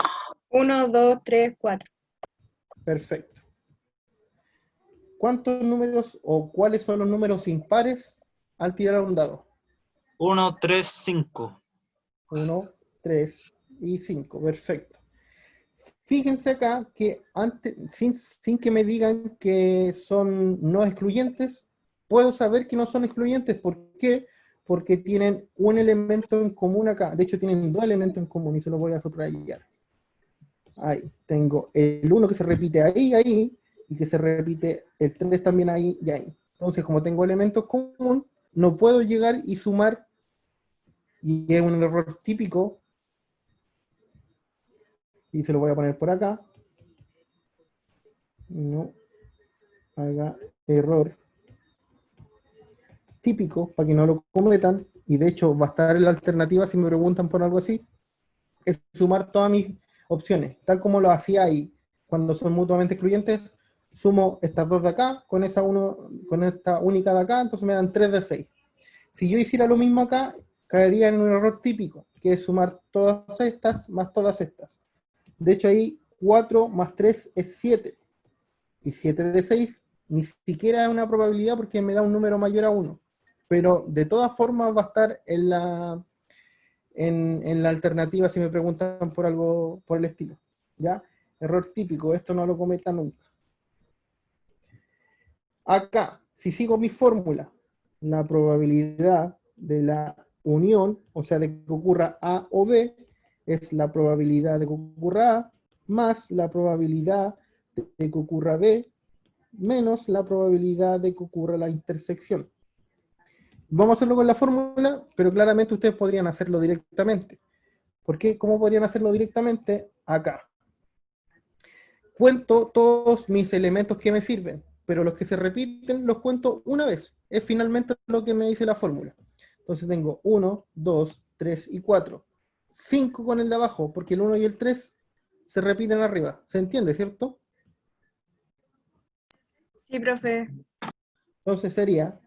1, 2, 3, 4. Perfecto. ¿Cuántos números o cuáles son los números impares al tirar un dado? 1, 3, 5. 1, 3 y 5. Perfecto. Fíjense acá que antes, sin que me digan que son no excluyentes, puedo saber que no son excluyentes. ¿Por qué? Porque tienen un elemento en común acá. De hecho, tienen dos elementos en común y se los voy a subrayar. Ahí, tengo el 1 que se repite ahí, y que se repite el 3 también ahí y ahí. Entonces, como tengo elementos comunes, no puedo llegar y sumar, y es un error típico, y se lo voy a poner por acá. No haga error típico para que no lo cometan, y de hecho va a estar en la alternativa si me preguntan por algo así, es sumar todas mis opciones, tal como lo hacía ahí, cuando son mutuamente excluyentes, sumo estas dos de acá, con esta única de acá, entonces me dan 3 de 6. Si yo hiciera lo mismo acá, caería en un error típico, que es sumar todas estas más todas estas. De hecho ahí 4 más 3 es 7, y 7 de 6 ni siquiera es una probabilidad porque me da un número mayor a 1, pero de todas formas va a estar en la alternativa si me preguntan por algo por el estilo. ¿Ya? Error típico, esto no lo cometa nunca. Acá, si sigo mi fórmula, la probabilidad de la unión, o sea, de que ocurra A o B, es la probabilidad de que ocurra A más la probabilidad de que ocurra B menos la probabilidad de que ocurra la intersección. Vamos a hacerlo con la fórmula, pero claramente ustedes podrían hacerlo directamente. ¿Por qué? ¿Cómo podrían hacerlo directamente? Acá. Cuento todos mis elementos que me sirven, pero los que se repiten los cuento una vez. Es finalmente lo que me dice la fórmula. Entonces tengo 1, 2, 3 y 4. 5 con el de abajo, porque el 1 y el 3 se repiten arriba. ¿Se entiende, cierto? Sí, profe. Entonces sería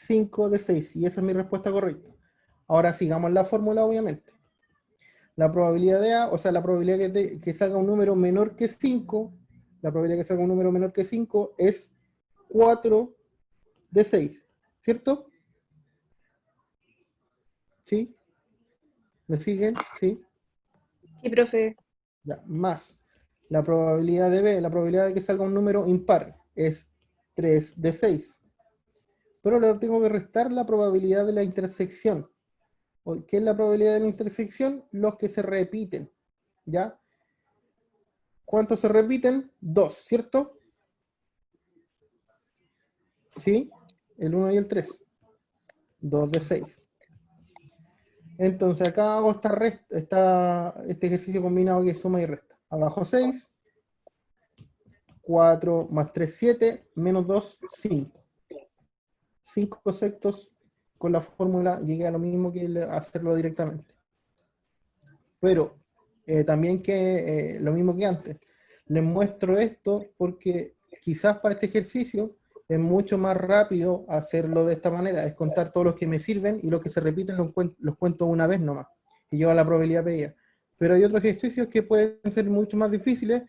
5 de 6, y esa es mi respuesta correcta. Ahora sigamos la fórmula, obviamente. La probabilidad de A, o sea, la probabilidad que salga un número menor que 5, la probabilidad que salga un número menor que 5 es 4 de 6, ¿cierto? ¿Sí? ¿Me siguen? ¿Sí? Sí, profe. Ya, más la probabilidad de B, la probabilidad de que salga un número impar es 3 de 6. Pero le tengo que restar la probabilidad de la intersección. ¿Qué es la probabilidad de la intersección? Los que se repiten, ¿ya? ¿Cuántos se repiten? 2, ¿cierto? ¿Sí? El 1 y el 3. 2 de 6. Entonces acá hago este ejercicio combinado que es suma y resta. Abajo 6, 4 más 3, 7, menos 2, 5. 5 sextos con la fórmula llegué a lo mismo que hacerlo directamente. Pero también que lo mismo que antes. Les muestro esto porque quizás para este ejercicio es mucho más rápido hacerlo de esta manera, es contar todos los que me sirven y los que se repiten los cuento una vez nomás y lleva la probabilidad pedida. Pero hay otros ejercicios que pueden ser mucho más difíciles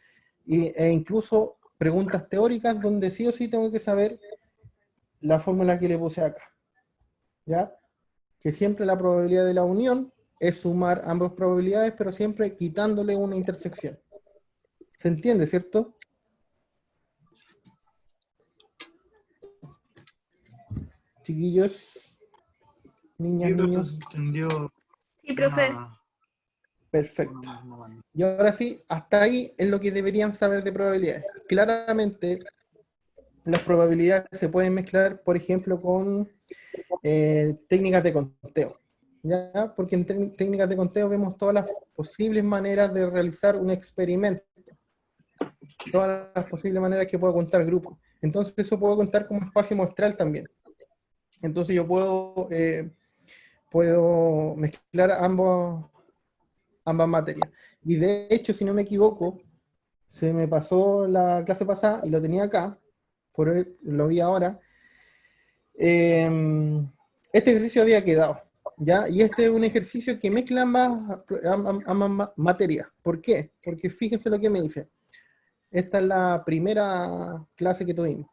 e incluso preguntas teóricas donde sí o sí tengo que saber la fórmula que le puse acá. ¿Ya? Que siempre la probabilidad de la unión es sumar ambas probabilidades, pero siempre quitándole una intersección. ¿Se entiende, cierto? Chiquillos, niñas, Sí, profe, niños, se entendió. Sí, profe. perfecto. Y ahora sí, hasta ahí es lo que deberían saber de probabilidades. Claramente, las probabilidades se pueden mezclar, por ejemplo, con técnicas de conteo. ¿Ya? Porque en técnicas de conteo vemos todas las posibles maneras de realizar un experimento. Todas las posibles maneras que puedo contar grupos. Entonces eso puedo contar como espacio muestral también. Entonces yo puedo puedo mezclar ambas materias. Y de hecho, si no me equivoco, se me pasó la clase pasada y lo tenía acá, lo vi ahora. Este ejercicio había quedado, ¿ya? Y este es un ejercicio que mezcla ambas materias. ¿Por qué? Porque fíjense lo que me dice. Esta es la primera clase que tuvimos.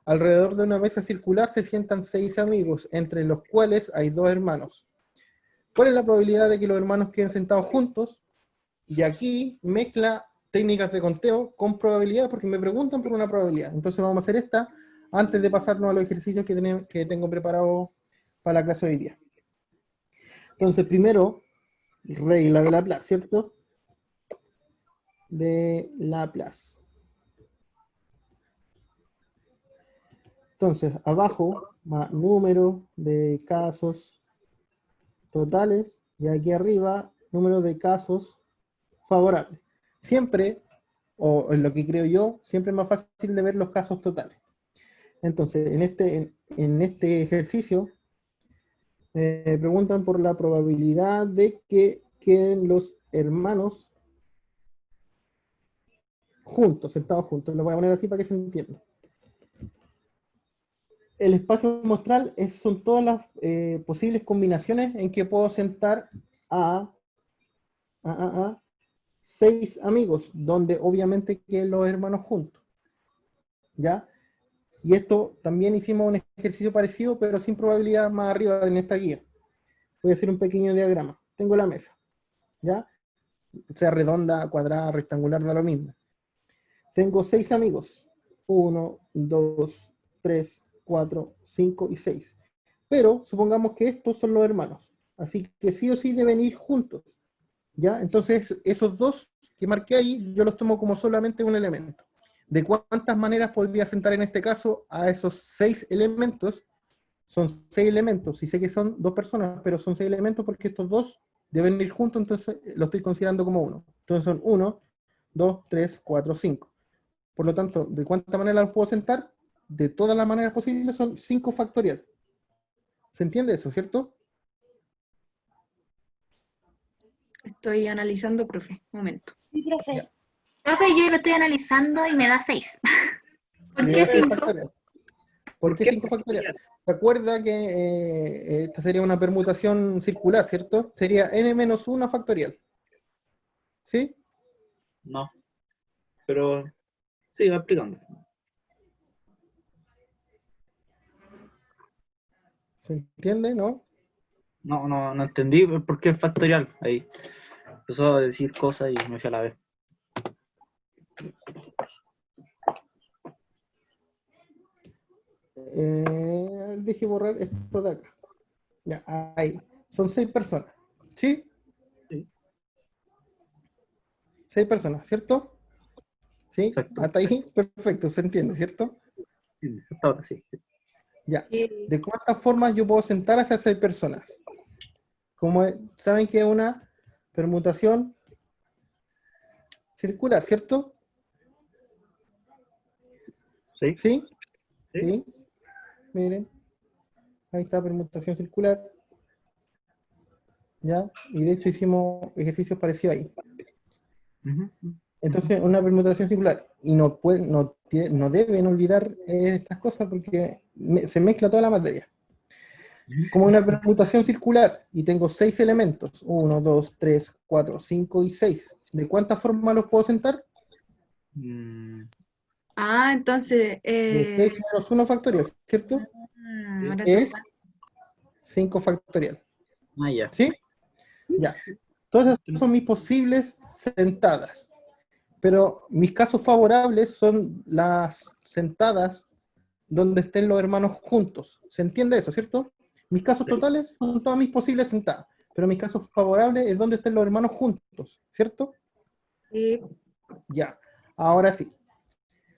Alrededor de una mesa circular se sientan 6 amigos, entre los cuales hay 2 hermanos. ¿Cuál es la probabilidad de que los hermanos queden sentados juntos? Y aquí mezcla técnicas de conteo con probabilidad, porque me preguntan por una probabilidad. Entonces vamos a hacer esta antes de pasarnos a los ejercicios que tengo preparados para la clase de hoy día. Entonces, primero, regla de Laplace, ¿cierto? De Laplace. Entonces, abajo va número de casos totales, y aquí arriba, número de casos favorables. Siempre, o en lo que creo yo, siempre es más fácil de ver los casos totales. Entonces, en este ejercicio, preguntan por la probabilidad de que queden los hermanos juntos, sentados juntos. Lo voy a poner así para que se entienda. El espacio muestral son todas las posibles combinaciones en que puedo sentar a 6 amigos, donde obviamente queden los hermanos juntos. ¿Ya? Y esto también hicimos un ejercicio parecido, pero sin probabilidad más arriba en esta guía. Voy a hacer un pequeño diagrama. Tengo la mesa, ¿ya? Sea redonda, cuadrada, rectangular, da lo mismo. Tengo 6 amigos. 1, 2, 3, 4, 5 y 6. Pero supongamos que estos son los hermanos. Así que sí o sí deben ir juntos. ¿Ya? Entonces, esos 2 que marqué ahí, yo los tomo como solamente un elemento. ¿De cuántas maneras podría sentar en este caso a esos 6 elementos? Son 6 elementos, y sé que son 2 personas, pero son 6 elementos porque estos 2 deben ir juntos, entonces lo estoy considerando como 1. Entonces son 1, 2, 3, 4, 5. Por lo tanto, ¿de cuántas maneras los puedo sentar? De todas las maneras posibles son 5 factorial. ¿Se entiende eso, cierto? Estoy analizando, profe. Un momento. Sí, profe. Ya. Profe, yo lo estoy analizando y me da 6. ¿Por Me qué da seis 5? factorial. ¿Por qué 5 factorial? ¿Se acuerda que esta sería una permutación circular, cierto? Sería n-1 factorial. ¿Sí? No, pero sí, va explicando. ¿Se entiende, no? No entendí por qué es factorial. Ahí empezó a decir cosas y me fui a la vez. Dejé borrar esto de acá. Ya, ahí. Son 6 personas. ¿Sí? Sí. 6 personas, ¿cierto? ¿Sí? Exacto. Hasta ahí, perfecto, se entiende, ¿cierto? Sí, hasta ahora sí. Ya. Sí. ¿De cuántas formas yo puedo sentar a esas 6 personas? ¿Saben que es una permutación circular, cierto? Sí. ¿Sí? Sí. ¿Sí? Miren. Ahí está, permutación circular. ¿Ya? Y de hecho hicimos ejercicios parecidos ahí. Ujú. Entonces, una permutación circular. Y no deben olvidar estas cosas porque se mezcla toda la materia. Como una permutación circular, y tengo 6 elementos, 1, 2, 3, 4, 5 y 6. ¿De cuántas formas los puedo sentar? Mm, Ah, entonces, De 6 menos 1 factorial, ¿cierto? ahora Es toca. 5 factorial. ya. ¿Sí? Ya. Todas esas son mis posibles sentadas. Pero mis casos favorables son las sentadas donde estén los hermanos juntos. ¿Se entiende eso, cierto? Mis casos Sí. totales son todas mis posibles sentadas, pero mis casos favorables es donde estén los hermanos juntos, ¿cierto? Sí. Ya, ahora sí.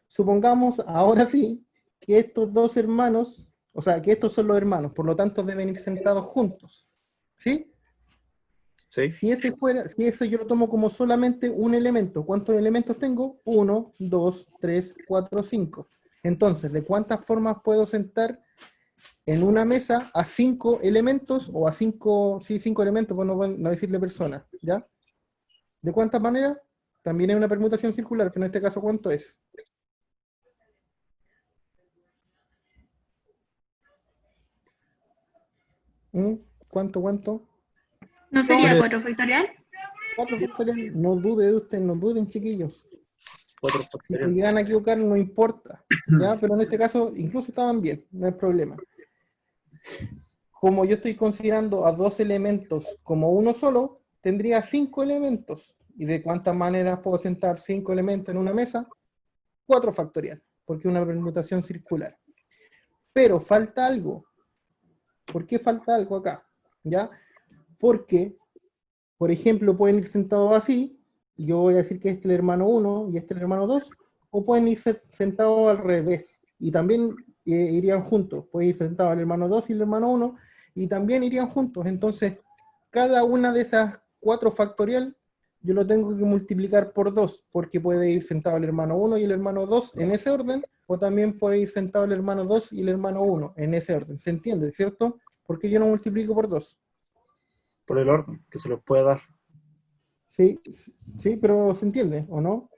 Supongamos, ahora sí, que estos 2 hermanos, o sea, que estos son los hermanos, por lo tanto deben ir sentados juntos. ¿Sí? Sí. Si ese yo lo tomo como solamente un elemento, ¿cuántos elementos tengo? 1, 2, 3, 4, 5. Entonces, ¿de cuántas formas puedo sentar en una mesa a 5 elementos, o a 5, sí, 5 elementos, por no decirle personas, ¿ya? ¿De cuántas maneras? También es una permutación circular, pero en este caso, ¿cuánto es? ¿Mm? ¿Cuánto? ¿No sería Quiere 4 factorial? 4 factorial. No dude de usted, no duden, chiquillos. 4 Si se factorial. llegan a equivocar, no importa, ¿ya? Pero en este caso, incluso estaban bien, no hay problema. Como yo estoy considerando a 2 elementos como uno solo, tendría 5 elementos. ¿Y de cuántas maneras puedo sentar 5 elementos en una mesa? 4 factorial, porque es una permutación circular. Pero falta algo. ¿Por qué falta algo acá? ¿Ya? Porque, por ejemplo, pueden ir sentados así, y yo voy a decir que este es el hermano 1 y este es el hermano 2, o pueden ir sentados al revés, y también irían juntos. Puede ir sentado el hermano 2 y el hermano 1, y también irían juntos. Entonces, cada una de esas 4 factorial, yo lo tengo que multiplicar por 2, porque puede ir sentado el hermano 1 y el hermano 2 en ese orden, o también puede ir sentado el hermano 2 y el hermano 1 en ese orden. ¿Se entiende, cierto? Porque yo no multiplico por 2. Por el orden que se los puede dar. Sí, sí, pero ¿se entiende, o no?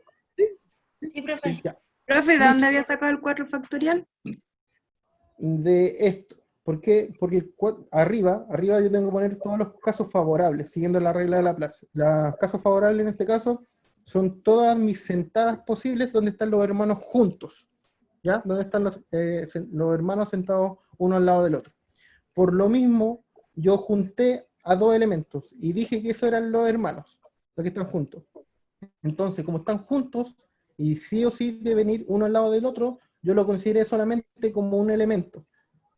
Sí, profe. Ya. Profe, ¿de Listo. dónde había sacado el 4 factorial? De esto. ¿Por qué? Porque arriba yo tengo que poner todos los casos favorables, siguiendo la regla de la plaza. Los casos favorables en este caso son todas mis sentadas posibles donde están los hermanos juntos. ¿Ya? Donde están los hermanos sentados uno al lado del otro. Por lo mismo, yo junté a 2 elementos y dije que esos eran los hermanos, los que están juntos. Entonces, como están juntos, y sí o sí deben ir uno al lado del otro, yo lo consideré solamente como un elemento,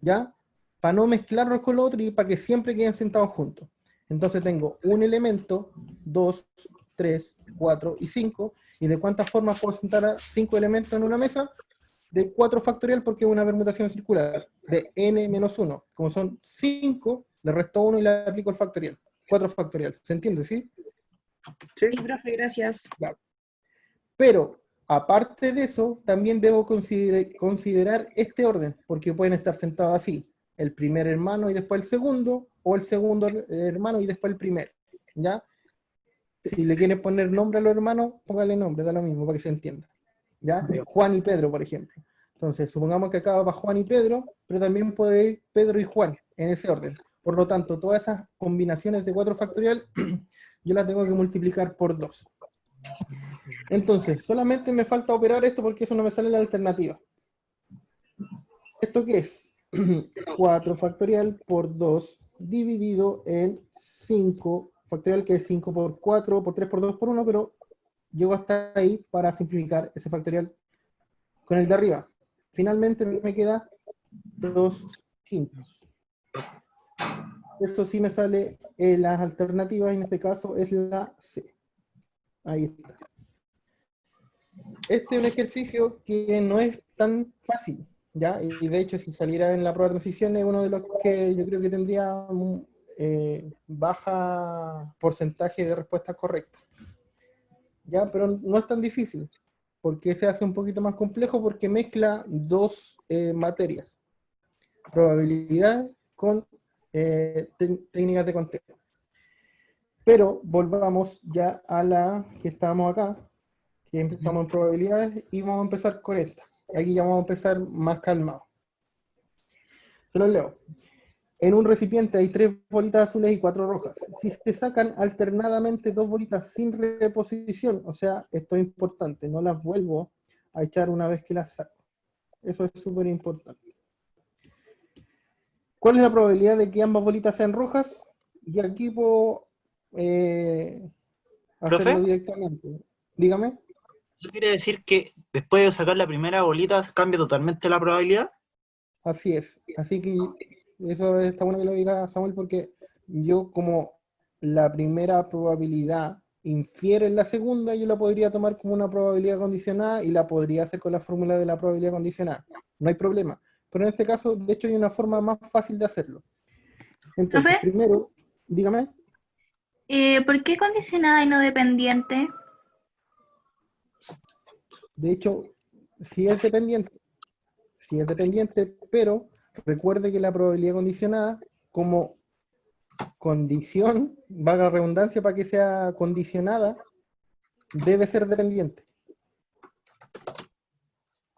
¿ya? Para no mezclarlos con lo otro y para que siempre queden sentados juntos. Entonces tengo un elemento, 2, 3, 4 y 5, y de cuántas formas puedo sentar a 5 elementos en una mesa, de 4 factorial porque es una permutación circular, de n menos 1. Como son 5, le resto 1 y le aplico el factorial. 4 factorial. ¿Se entiende, sí? Sí. Sí, profe, gracias. Claro. Pero, aparte de eso, también debo considerar este orden, porque pueden estar sentados así, el primer hermano y después el segundo, o el segundo hermano y después el primero, ¿ya? Si le quieren poner nombre a los hermanos, póngale nombre, da lo mismo, para que se entienda, ¿ya? Juan y Pedro, por ejemplo. Entonces, supongamos que acá va Juan y Pedro, pero también puede ir Pedro y Juan, en ese orden. Por lo tanto, todas esas combinaciones de 4 factorial, yo las tengo que multiplicar por 2. Entonces, solamente me falta operar esto porque eso no me sale la alternativa. ¿Esto qué es? 4 factorial por 2 dividido en 5 factorial, que es 5 por 4, por 3, por 2, por 1, pero llego hasta ahí para simplificar ese factorial con el de arriba. Finalmente me queda 2 quintos. Eso sí me sale las alternativas, en este caso es la C. Ahí está. Este es un ejercicio que no es tan fácil, ¿ya? Y de hecho, si saliera en la prueba de transición, es uno de los que yo creo que tendría un baja porcentaje de respuestas correctas, ¿ya? Pero no es tan difícil, porque se hace un poquito más complejo porque mezcla 2 materias, probabilidad con técnicas de conteo. Pero volvamos ya a la que estábamos acá, que estamos en probabilidades, y vamos a empezar con esta. Aquí ya vamos a empezar más calmado. Se los leo. En un recipiente hay 3 bolitas azules y 4 rojas. Si se sacan alternadamente 2 bolitas sin reposición, o sea, esto es importante, no las vuelvo a echar una vez que las saco. Eso es súper importante. ¿Cuál es la probabilidad de que ambas bolitas sean rojas? Y aquí puedo hacerlo ¿Profe? directamente. Dígame. ¿Eso quiere decir que después de sacar la primera bolita cambia totalmente la probabilidad? Así es. Así que eso está bueno que lo diga Samuel, porque yo, como la primera probabilidad infiere en la segunda, yo la podría tomar como una probabilidad condicionada y la podría hacer con la fórmula de la probabilidad condicionada. No hay problema. Pero en este caso, de hecho, hay una forma más fácil de hacerlo. Entonces, ¿Profe? primero, dígame. ¿Por qué condicionada y no dependiente? De hecho, sí es dependiente, pero recuerde que la probabilidad condicionada, como condición, valga la redundancia, para que sea condicionada, debe ser dependiente.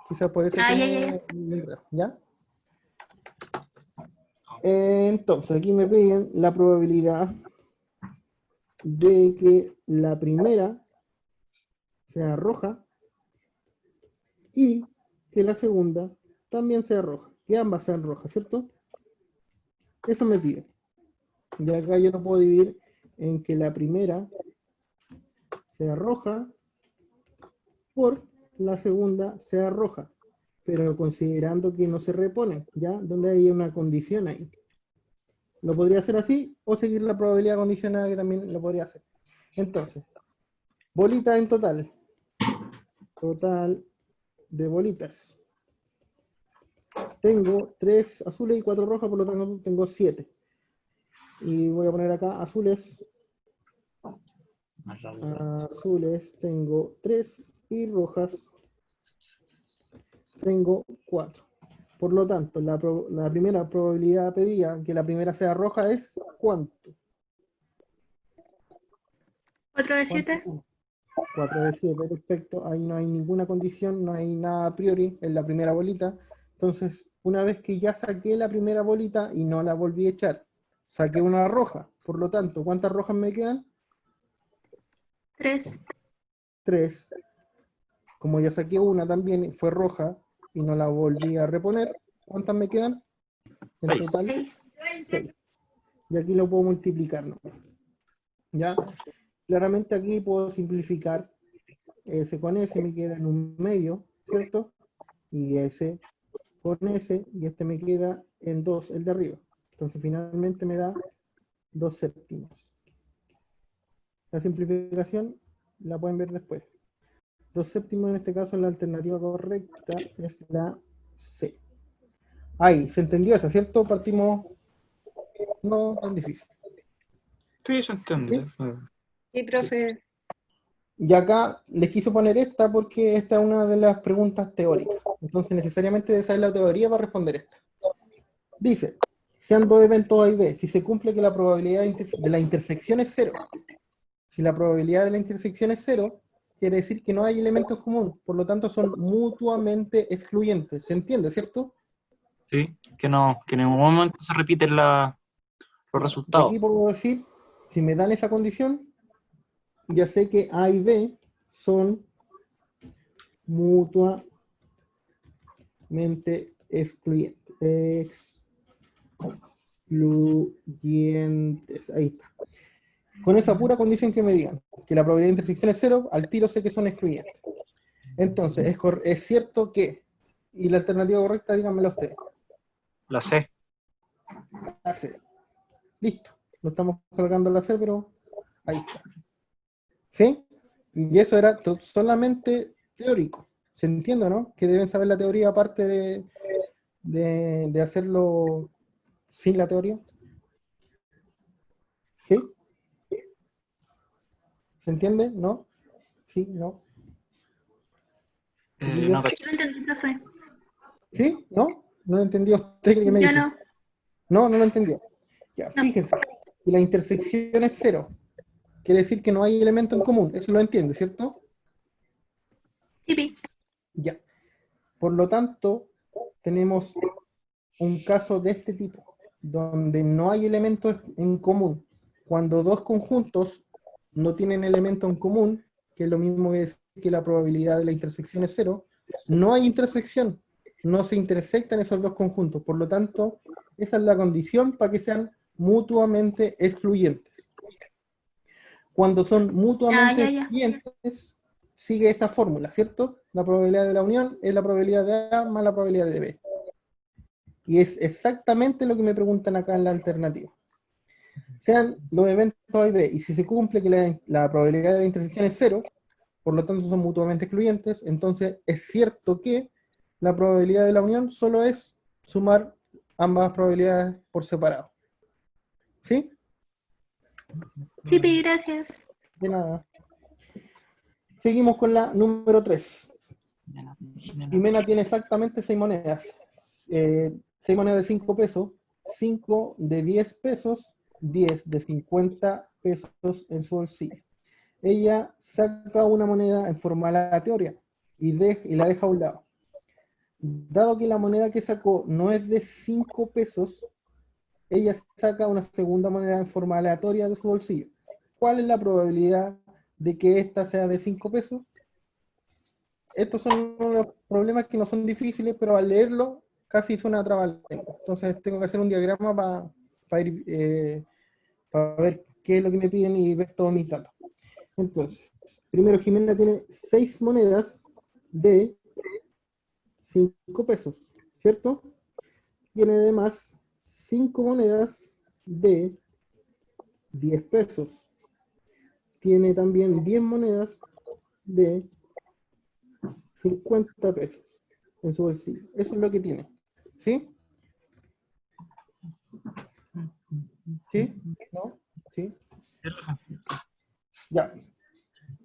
Quizás por eso Ah, ya, tiene ya, ya. el enredo, ¿ya? Entonces, aquí me piden la probabilidad de que la primera sea roja y que la segunda también sea roja, que ambas sean rojas, ¿cierto? Eso me pide. Y acá yo lo puedo dividir en que la primera sea roja por la segunda sea roja, pero considerando que no se reponen, ¿ya? Donde hay una condición ahí. Lo podría hacer así o seguir la probabilidad condicionada que también lo podría hacer. Entonces, bolitas en total. Total de bolitas. Tengo 3 azules y 4 rojas, por lo tanto tengo 7. Y voy a poner acá azules. Azules tengo 3 y rojas tengo 4. Por lo tanto, la primera probabilidad pedida que la primera sea roja es ¿cuánto? 4 de 7. 4 de 7, perfecto. Ahí no hay ninguna condición, no hay nada a priori en la primera bolita. Entonces, una vez que ya saqué la primera bolita y no la volví a echar, saqué una roja. Por lo tanto, ¿cuántas rojas me quedan? 3. 3. Como ya saqué una también, fue roja y no la volví a reponer, ¿cuántas me quedan? En 6. total, 6. 6. Y aquí lo puedo multiplicar, ¿no? ¿Ya? Claramente aquí puedo simplificar S con S, me queda en un medio, ¿cierto? Y S con S, y este me queda en 2, el de arriba. Entonces finalmente me da 2 séptimos. La simplificación la pueden ver después. 2 séptimos en este caso, la alternativa correcta es la C. Ahí, se entendió esa, ¿cierto? Partimos no tan difícil. Sí, se entiende. Sí, profe. Y acá les quise poner esta porque esta es una de las preguntas teóricas. Entonces necesariamente debe saber la teoría para responder esta. Dice, sean dos eventos A y B, si se cumple que la probabilidad de la intersección es 0. Si la probabilidad de la intersección es 0, quiere decir que no hay elementos comunes. Por lo tanto, son mutuamente excluyentes. ¿Se entiende, cierto? Sí, que en ningún momento se repiten los Y resultados. aquí puedo decir, si me dan esa condición, ya sé que A y B son mutuamente excluyentes. Ahí está. Con esa pura condición que me digan que la probabilidad de intersección es 0, al tiro sé que son excluyentes. Entonces, es cierto que, y la alternativa correcta, díganmela ustedes. La C. La C. Listo. No estamos colocando la C, pero ahí está. ¿Sí? Y eso era solamente teórico. ¿Se entiende, no? Que deben saber la teoría aparte de hacerlo sin la teoría. ¿Sí? ¿Se entiende? ¿No? ¿Sí? ¿No? Chiquillos. No, Yo lo entendí, profe. ¿Sí? ¿No? ¿No lo entendió usted que me Yo dijo? no. No, no lo entendió. Ya, No. fíjense. Y la intersección es 0. Quiere decir que no hay elemento en común. Eso lo entiende, ¿cierto? Sí, pi. Ya. Por lo tanto, tenemos un caso de este tipo, donde no hay elementos en común. Cuando dos conjuntos no tienen elemento en común, que es lo mismo que decir que la probabilidad de la intersección es 0, no hay intersección, no se intersectan esos dos conjuntos. Por lo tanto, esa es la condición para que sean mutuamente excluyentes. Cuando son mutuamente Ya. excluyentes, sigue esa fórmula, ¿cierto? La probabilidad de la unión es la probabilidad de A más la probabilidad de B. Y es exactamente lo que me preguntan acá en la alternativa. Sean los eventos A y B, y si se cumple que la probabilidad de la intersección es 0, por lo tanto son mutuamente excluyentes, entonces es cierto que la probabilidad de la unión solo es sumar ambas probabilidades por separado. ¿Sí? Sí, pi, gracias. De nada. Seguimos con la número 3. Jimena tiene exactamente 6 monedas. 6 monedas de 5 pesos, 5 de 10 pesos, 10 de 50 pesos en su bolsillo. Ella saca una moneda en forma aleatoria y la deja a un lado. Dado que la moneda que sacó no es de 5 pesos, ella saca una segunda moneda en forma aleatoria de su bolsillo. ¿Cuál es la probabilidad de que esta sea de 5 pesos? Estos son unos problemas que no son difíciles, pero al leerlo casi es una trabalengua. Entonces tengo que hacer un diagrama para ver qué es lo que me piden y ver todos mis datos. Entonces, primero Jimena tiene 6 monedas de 5 pesos, ¿cierto? Tiene además 5 monedas de 10 pesos. Tiene también 10 monedas de 50 pesos en su bolsillo. Eso es lo que tiene. ¿Sí? ¿Sí? ¿No? ¿Sí? Ya.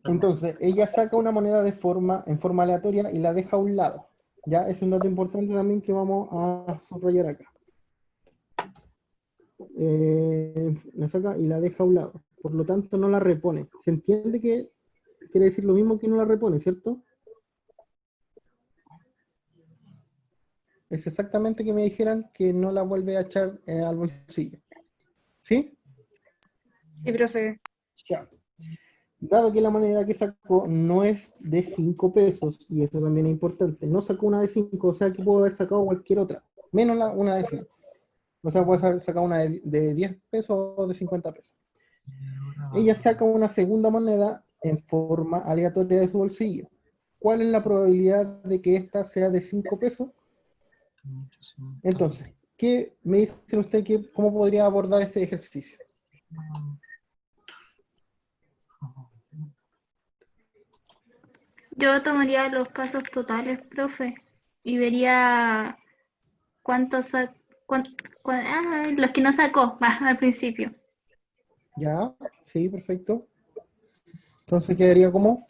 Entonces, ella saca una moneda en forma aleatoria y la deja a un lado. Ya, es un dato importante también que vamos a subrayar acá. La saca y la deja a un lado. Por lo tanto, no la repone. ¿Se entiende que quiere decir lo mismo que no la repone, cierto? Es exactamente que me dijeran que no la vuelve a echar al bolsillo. ¿Sí? Sí, profe. Ya. Dado que la moneda que sacó no es de 5 pesos, y eso también es importante, no sacó una de 5, o sea que pudo haber sacado cualquier otra, menos una de 5. O sea, puede haber sacado una de 10 pesos o de 50 pesos. Ella saca una segunda moneda en forma aleatoria de su bolsillo. ¿Cuál es la probabilidad de que esta sea de 5 pesos? Entonces, ¿qué me dice usted cómo podría abordar este ejercicio? Yo tomaría los casos totales, profe, y vería cuántos los que no sacó al principio. Ya, sí, perfecto. Entonces quedaría como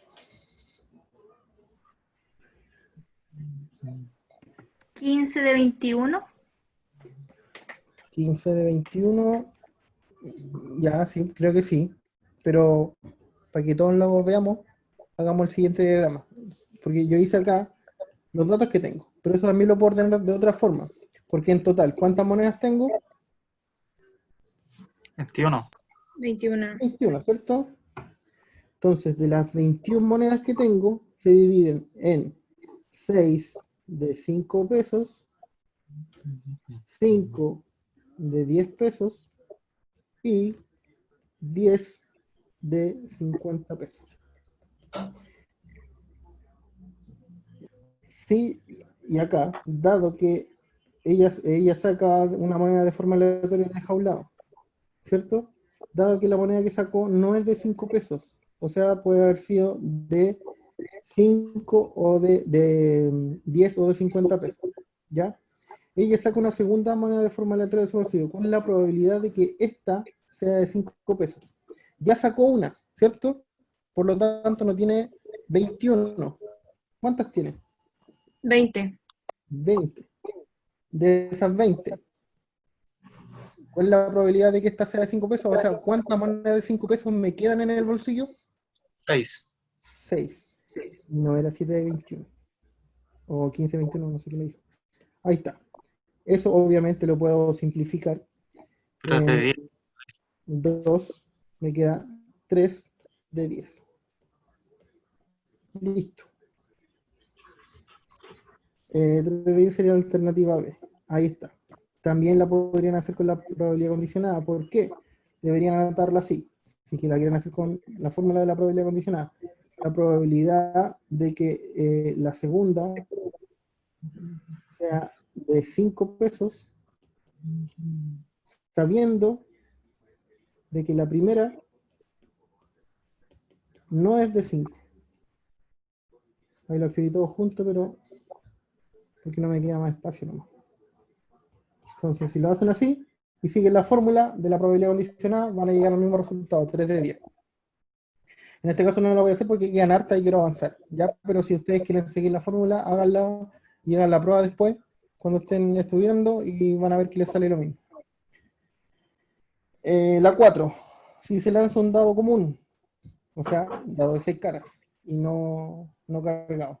15 de 21. 15 de 21. Ya, sí, creo que sí. Pero para que todos lo veamos, hagamos el siguiente diagrama. Porque yo hice acá los datos que tengo. Pero eso también lo puedo ordenar de otra forma. Porque en total, ¿cuántas monedas tengo? 21. 21. 21, ¿cierto? Entonces, de las 21 monedas que tengo, se dividen en 6 de 5 pesos, 5 de 10 pesos y 10 de 50 pesos. Sí, y acá, dado que ella saca una moneda de forma aleatoria y la deja a un lado, ¿cierto? Dado que la moneda que sacó no es de 5 pesos, o sea, puede haber sido de 5 o de 10 o de 50 pesos, ¿ya? Ella saca una segunda moneda de forma aleatoria de su bolsillo. ¿Cuál es la probabilidad de que esta sea de 5 pesos? Ya sacó una, ¿cierto? Por lo tanto, no tiene 21. ¿Cuántas tiene? 20. 20. De esas 20, ¿cuál es la probabilidad de que esta sea de 5 pesos? O sea, ¿cuántas monedas de 5 pesos me quedan en el bolsillo? 6. 6. No era 7 de 21. O 15 de 21, no sé qué me dijo. Ahí está. Eso obviamente lo puedo simplificar. 3 de 10. 2, me queda 3 de 10. Listo. 3 de 10 sería la alternativa B. Ahí está. También la podrían hacer con la probabilidad condicionada. ¿Por qué? Deberían anotarla así. Si que la quieren hacer con la fórmula de la probabilidad condicionada. La probabilidad de que la segunda sea de 5 pesos, sabiendo de que la primera no es de 5. Ahí lo escribí todo junto, pero porque no me queda más espacio nomás. Entonces, si lo hacen así y siguen la fórmula de la probabilidad condicionada, van a llegar al mismo resultado, 3 de 10. En este caso no lo voy a hacer porque quedan hartas y quiero avanzar, ¿ya? Pero si ustedes quieren seguir la fórmula, háganla y hagan la prueba después cuando estén estudiando y van a ver que les sale lo mismo. La 4. Si se lanza un dado común, o sea, dado de 6 caras, y no cargado.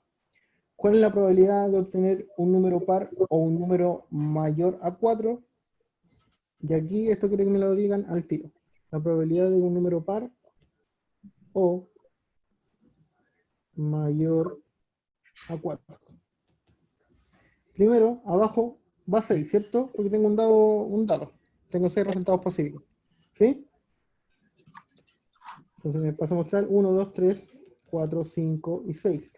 ¿Cuál es la probabilidad de obtener un número par o un número mayor a 4? Y aquí esto quiero que me lo digan al tiro. La probabilidad de un número par o mayor a 4. Primero, abajo va 6, ¿cierto? Porque tengo un dado. Tengo 6 resultados posibles. ¿Sí? Entonces me paso a mostrar 1, 2, 3, 4, 5 y 6.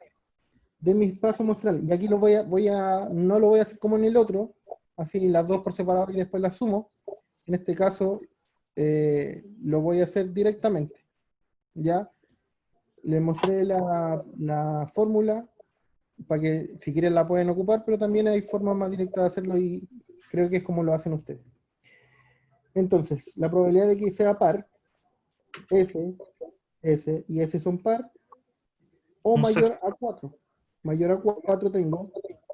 De mis pasos mostrar, y aquí no lo voy a hacer como en el otro, así las dos por separado y después las sumo. En este caso, lo voy a hacer directamente. ¿Ya? Les mostré la fórmula, para que si quieren la pueden ocupar, pero también hay formas más directas de hacerlo y creo que es como lo hacen ustedes. Entonces, la probabilidad de que sea par, S y S son par, o Un mayor a 4. Mayor a 4 tengo,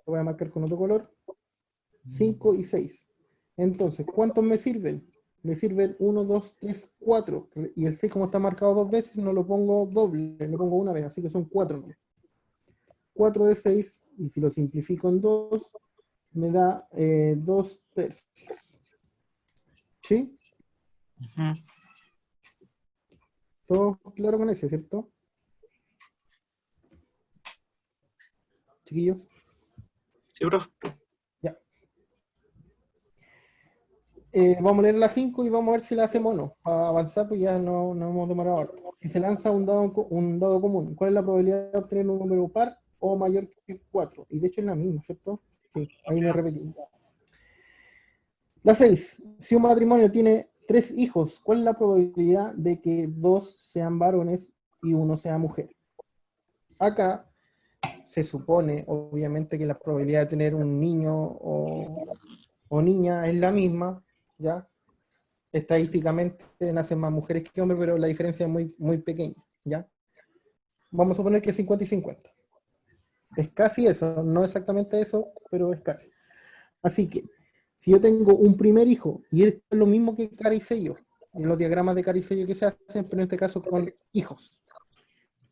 lo voy a marcar con otro color, 5 y 6. Entonces, ¿cuántos me sirven? Me sirven 1, 2, 3, 4. Y el 6 como está marcado 2 veces, no lo pongo doble, lo pongo una vez, así que son 4. 4 de 6, y si lo simplifico en 2, me da 2 tercios. ¿Sí? Ujú. ¿Todo claro con ese, cierto? Chiquillos. Sí, profe. Ya. Vamos a leer la 5 y vamos a ver si la hacemos o no. Para avanzar, pues ya no hemos demorado ahora. Si se lanza un dado común, ¿cuál es la probabilidad de obtener un número par o mayor que 4? Y de hecho es la misma, ¿cierto? Sí, ahí me repetí. La 6. Si un matrimonio tiene 3 hijos, ¿cuál es la probabilidad de que 2 sean varones y 1 sea mujer? Acá se supone, obviamente, que la probabilidad de tener un niño o niña es la misma, ¿ya? Estadísticamente nacen más mujeres que hombres, pero la diferencia es muy, muy pequeña, ¿ya? Vamos a suponer que es 50 y 50. Es casi eso, no exactamente eso, pero es casi. Así que, si yo tengo un primer hijo, y esto es lo mismo que Caricello, en los diagramas de Caricello que se hacen, pero en este caso con hijos.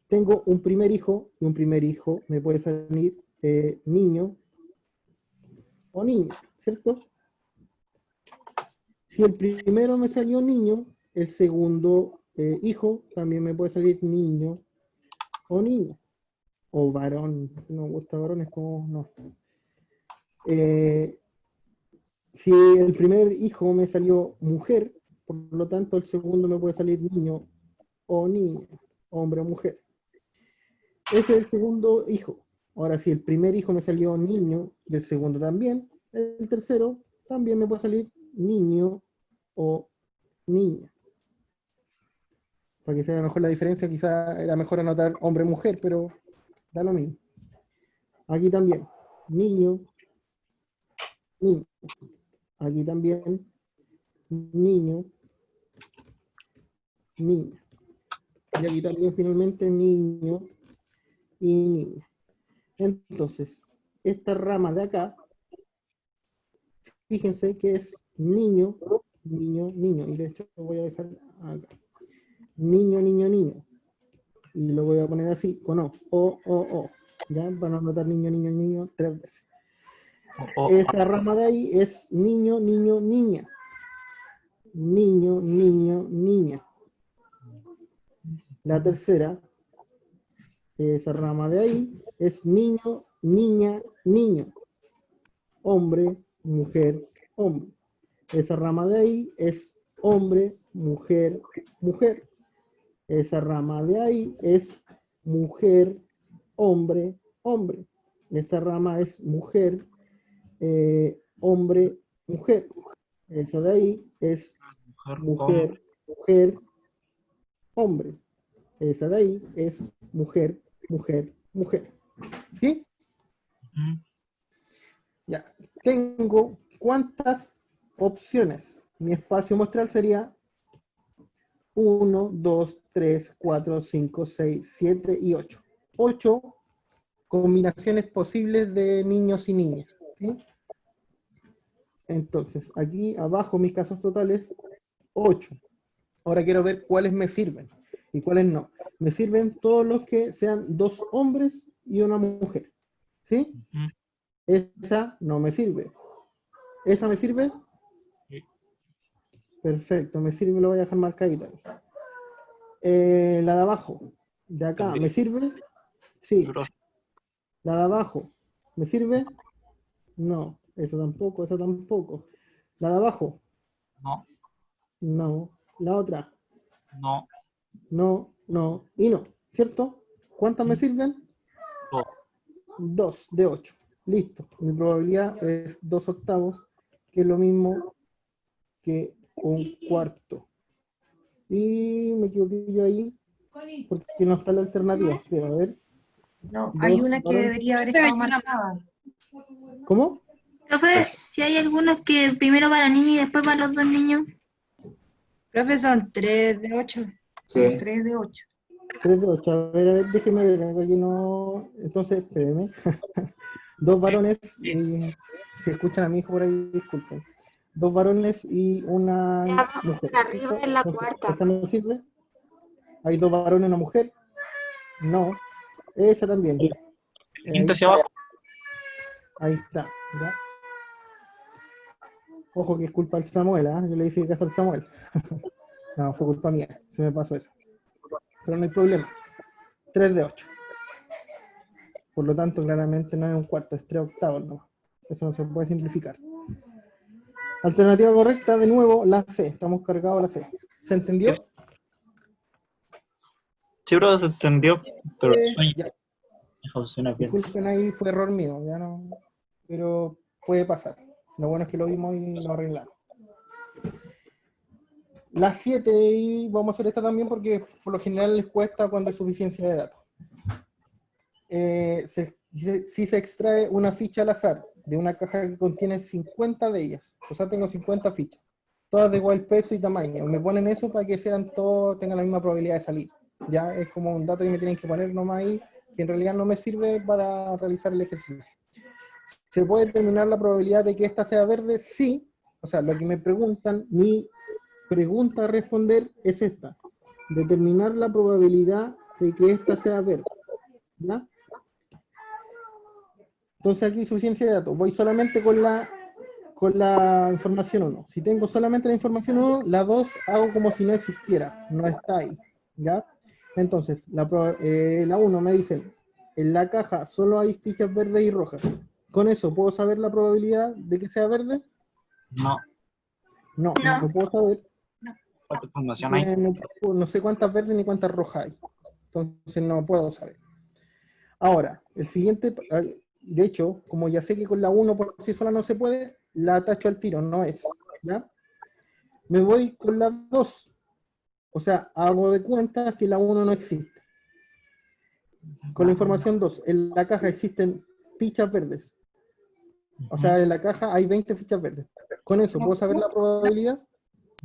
Tengo un primer hijo, y un primer hijo me puede salir niño o niña, ¿cierto? Si el primero me salió niño, el segundo hijo también me puede salir niño o niña. O varón, no me gusta varón, es como no. Si el primer hijo me salió mujer, por lo tanto el segundo me puede salir niño o niña, hombre o mujer. Ese es el segundo hijo. Ahora, si el primer hijo me salió niño y el segundo también, el tercero también me puede salir niño o niña. Para que sea mejor la diferencia, quizá era mejor anotar hombre o mujer, pero da lo mismo. Aquí también, niño, niña. Aquí también, niño, niña. Y aquí también finalmente niño y niña. Entonces, esta rama de acá, fíjense que es niño, niño, niño. Y de hecho lo voy a dejar acá. Niño, niño, niño. Y lo voy a poner así, con O. ¿Ya? Van a anotar niño, niño, niño 3 veces. Esa rama de ahí es niño, niño, niña. Niño, niño, niña. La tercera, esa rama de ahí, es niño, niña, niño. Hombre, mujer, hombre. Esa rama de ahí es hombre, mujer, mujer. Esa rama de ahí es mujer, hombre, hombre. Esta rama es mujer, hombre, mujer. Esa de ahí es mujer, mujer, hombre. Esa de ahí es mujer, mujer, mujer. ¿Sí? Ujú. Ya. Tengo ¿cuántas opciones? Mi espacio muestral sería 1, 2, 3, 4, 5, 6, 7 y 8. 8 combinaciones posibles de niños y niñas. ¿Sí? Entonces, aquí abajo mis casos totales, 8. Ahora quiero ver cuáles me sirven y cuáles no. Me sirven todos los que sean 2 hombres y una mujer. ¿Sí? Ujú. Esa no me sirve. ¿Esa me sirve? Sí. Perfecto, me sirve, lo voy a dejar marcadita. La de abajo, de acá, También. ¿me sirve? Sí. Profe, La de abajo, ¿me sirve? No, esa tampoco, esa tampoco. La de abajo, no, no. La otra, no, no, no y no, ¿cierto? ¿Cuántas me sirven? dos. 2 de 8. Listo. Mi probabilidad es 2 octavos, que es lo mismo que un cuarto. Y me equivoqué yo ahí, porque no está la alternativa. Creo, a ver. No, hay Dos una que varones. debería haber Profe, estado hay una marcada. ¿Cómo? Profe, si hay algunos que primero para niños y después para los dos niños. Profe, son 3 de 8. Sí. 3 de 8. 3 de 8. A ver, déjeme ver. Aquí no. Entonces, espérenme. 2 varones y. Si escuchan a mi hijo por ahí, disculpen. 2 varones y una mujer. Para arriba ¿Cierto? en la Entonces, cuarta. ¿esa me sirve? ¿Hay 2 varones y una mujer? No. Esa también. Quinta hacia abajo. Ahí está. ¿Ya? Ojo que es culpa del Samuel, ¿ah? Yo le dije que al Samuel. No, fue culpa mía. Se me pasó eso. Pero no hay problema. 3 de 8. Por lo tanto, claramente no es un cuarto, es 3 octavos, ¿no? Eso no se puede simplificar. Alternativa correcta, de nuevo, la C. Estamos cargados a la C. ¿Se entendió? Sí, bro, se entendió, pero el sueño Ya. me funciona bien. Disculpen ahí, fue error mío, ya no. Pero puede pasar. Lo bueno es que lo vimos y lo arreglamos. La 7, y vamos a hacer esta también porque por lo general les cuesta cuando hay suficiencia de datos. Si se extrae una ficha al azar de una caja que contiene 50 de ellas, o sea, tengo 50 fichas, todas de igual peso y tamaño, me ponen eso para que sean todos, tengan la misma probabilidad de salir. Ya es como un dato que me tienen que poner nomás ahí, que en realidad no me sirve para realizar el ejercicio. ¿Se puede determinar la probabilidad de que esta sea verde? Sí. O sea, lo que me preguntan, mi pregunta a responder es esta. Determinar la probabilidad de que esta sea verde. ¿Ya? Entonces aquí suficiencia de datos. Voy solamente con la información 1. Si tengo solamente la información 1, la 2 hago como si no existiera. No está ahí. ¿Ya? Entonces, la 1 me dice, en la caja solo hay fichas verdes y rojas. ¿Con eso puedo saber la probabilidad de que sea verde? No, No, No. no puedo saber. falta información ahí. No sé cuántas verdes ni cuántas rojas hay. Entonces no puedo saber. Ahora, el siguiente, de hecho, como ya sé que con la 1 por sí sola no se puede, la tacho al tiro, no es. ¿Ya? Me voy con la 2. O sea, hago de cuenta que la 1 no existe. Con la información 2, en la caja existen fichas verdes. O sea, en la caja hay 20 fichas verdes. Con eso, ¿puedo saber la probabilidad?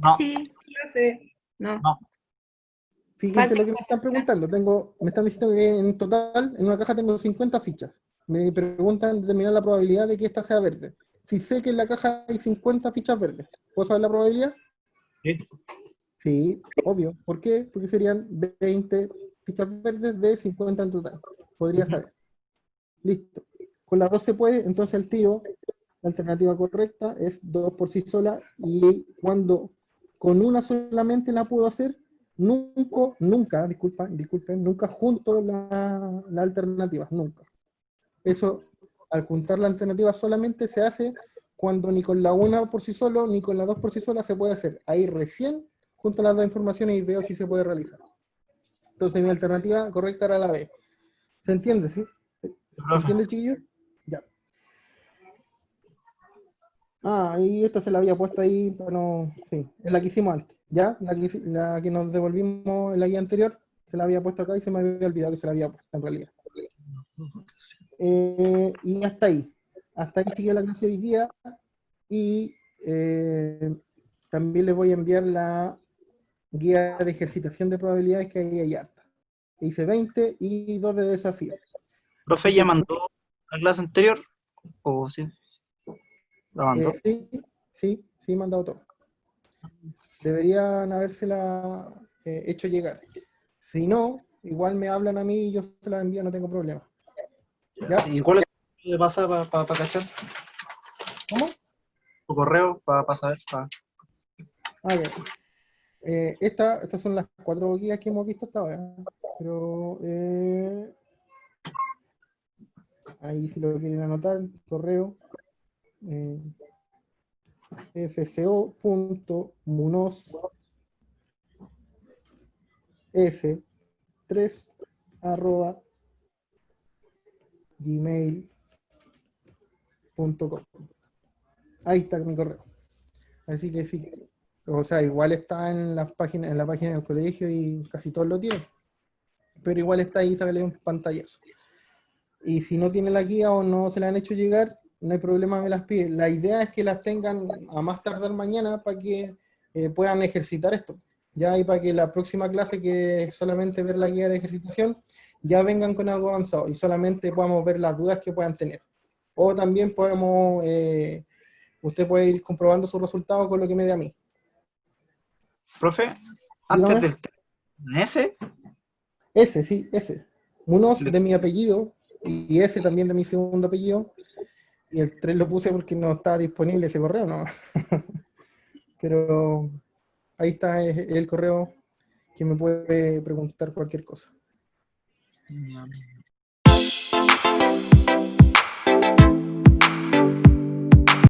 No, Sí. Profe, no. no, Fíjense Falta lo que me están preguntando. Me están diciendo que en total, en una caja tengo 50 fichas. Me preguntan determinar la probabilidad de que esta sea verde. Si sé que en la caja hay 50 fichas verdes, ¿puedo saber la probabilidad? sí, Sí, obvio. ¿Por qué? Porque serían 20 fichas verdes de 50 en total. Podría saber. Listo. Con las 2 se puede, entonces el tiro, la alternativa correcta es 2 por sí sola, y cuando con una solamente la puedo hacer, nunca, disculpen, nunca junto la alternativa, nunca. Eso, al juntar la alternativa solamente se hace cuando ni con la 1 por sí solo, ni con la 2 por sí sola se puede hacer. Ahí recién junto las dos informaciones y veo si se puede realizar. Entonces mi alternativa correcta era la B. ¿Se entiende, sí? ¿Se profe. entiende, chiquillos? Ya. Ah, y esta se la había puesto ahí, pero no, sí, es la que hicimos antes, ¿ya? La que nos devolvimos en la guía anterior, se la había puesto acá y se me había olvidado que se la había puesto en realidad. Y hasta ahí sigue la clase de hoy día, y también les voy a enviar la guía de ejercitación de probabilidades que hay harta. Hice 20 y 2 de desafío. Profe, ¿ya mandó la clase anterior? ¿O sí? ¿La mandó? Sí, Sí, sí, he mandado todo. Deberían habérsela hecho llegar. Si no, igual me hablan a mí y yo se la envío, no tengo problema. ¿Ya? ¿Y cuál es tu de pasar para cachar? ¿Cómo? Tu correo para saber. Ah, ya. Estas son las 4 guías que hemos visto hasta ahora. Pero ahí si lo quieren anotar, correo fco.munoz3@gmail.com. Ahí está mi correo. Así que sí, o sea, igual está en la página del colegio y casi todos lo tienen. Pero igual está ahí, sale un pantallazo. Y si no tiene la guía o no se la han hecho llegar, no hay problema, me las piden. La idea es que las tengan a más tardar mañana para que puedan ejercitar esto. Ya, y para que la próxima clase, que es solamente ver la guía de ejercitación, ya vengan con algo avanzado y solamente podamos ver las dudas que puedan tener. O también podemos, usted puede ir comprobando sus resultados con lo que me dé a mí. Profe, Dígame. antes del ese, Ese, sí, ese. Munoz de mi apellido y ese también de mi segundo apellido. Y el 3 lo puse porque no estaba disponible ese correo, ¿no? Pero ahí está el correo que me puede preguntar cualquier cosa.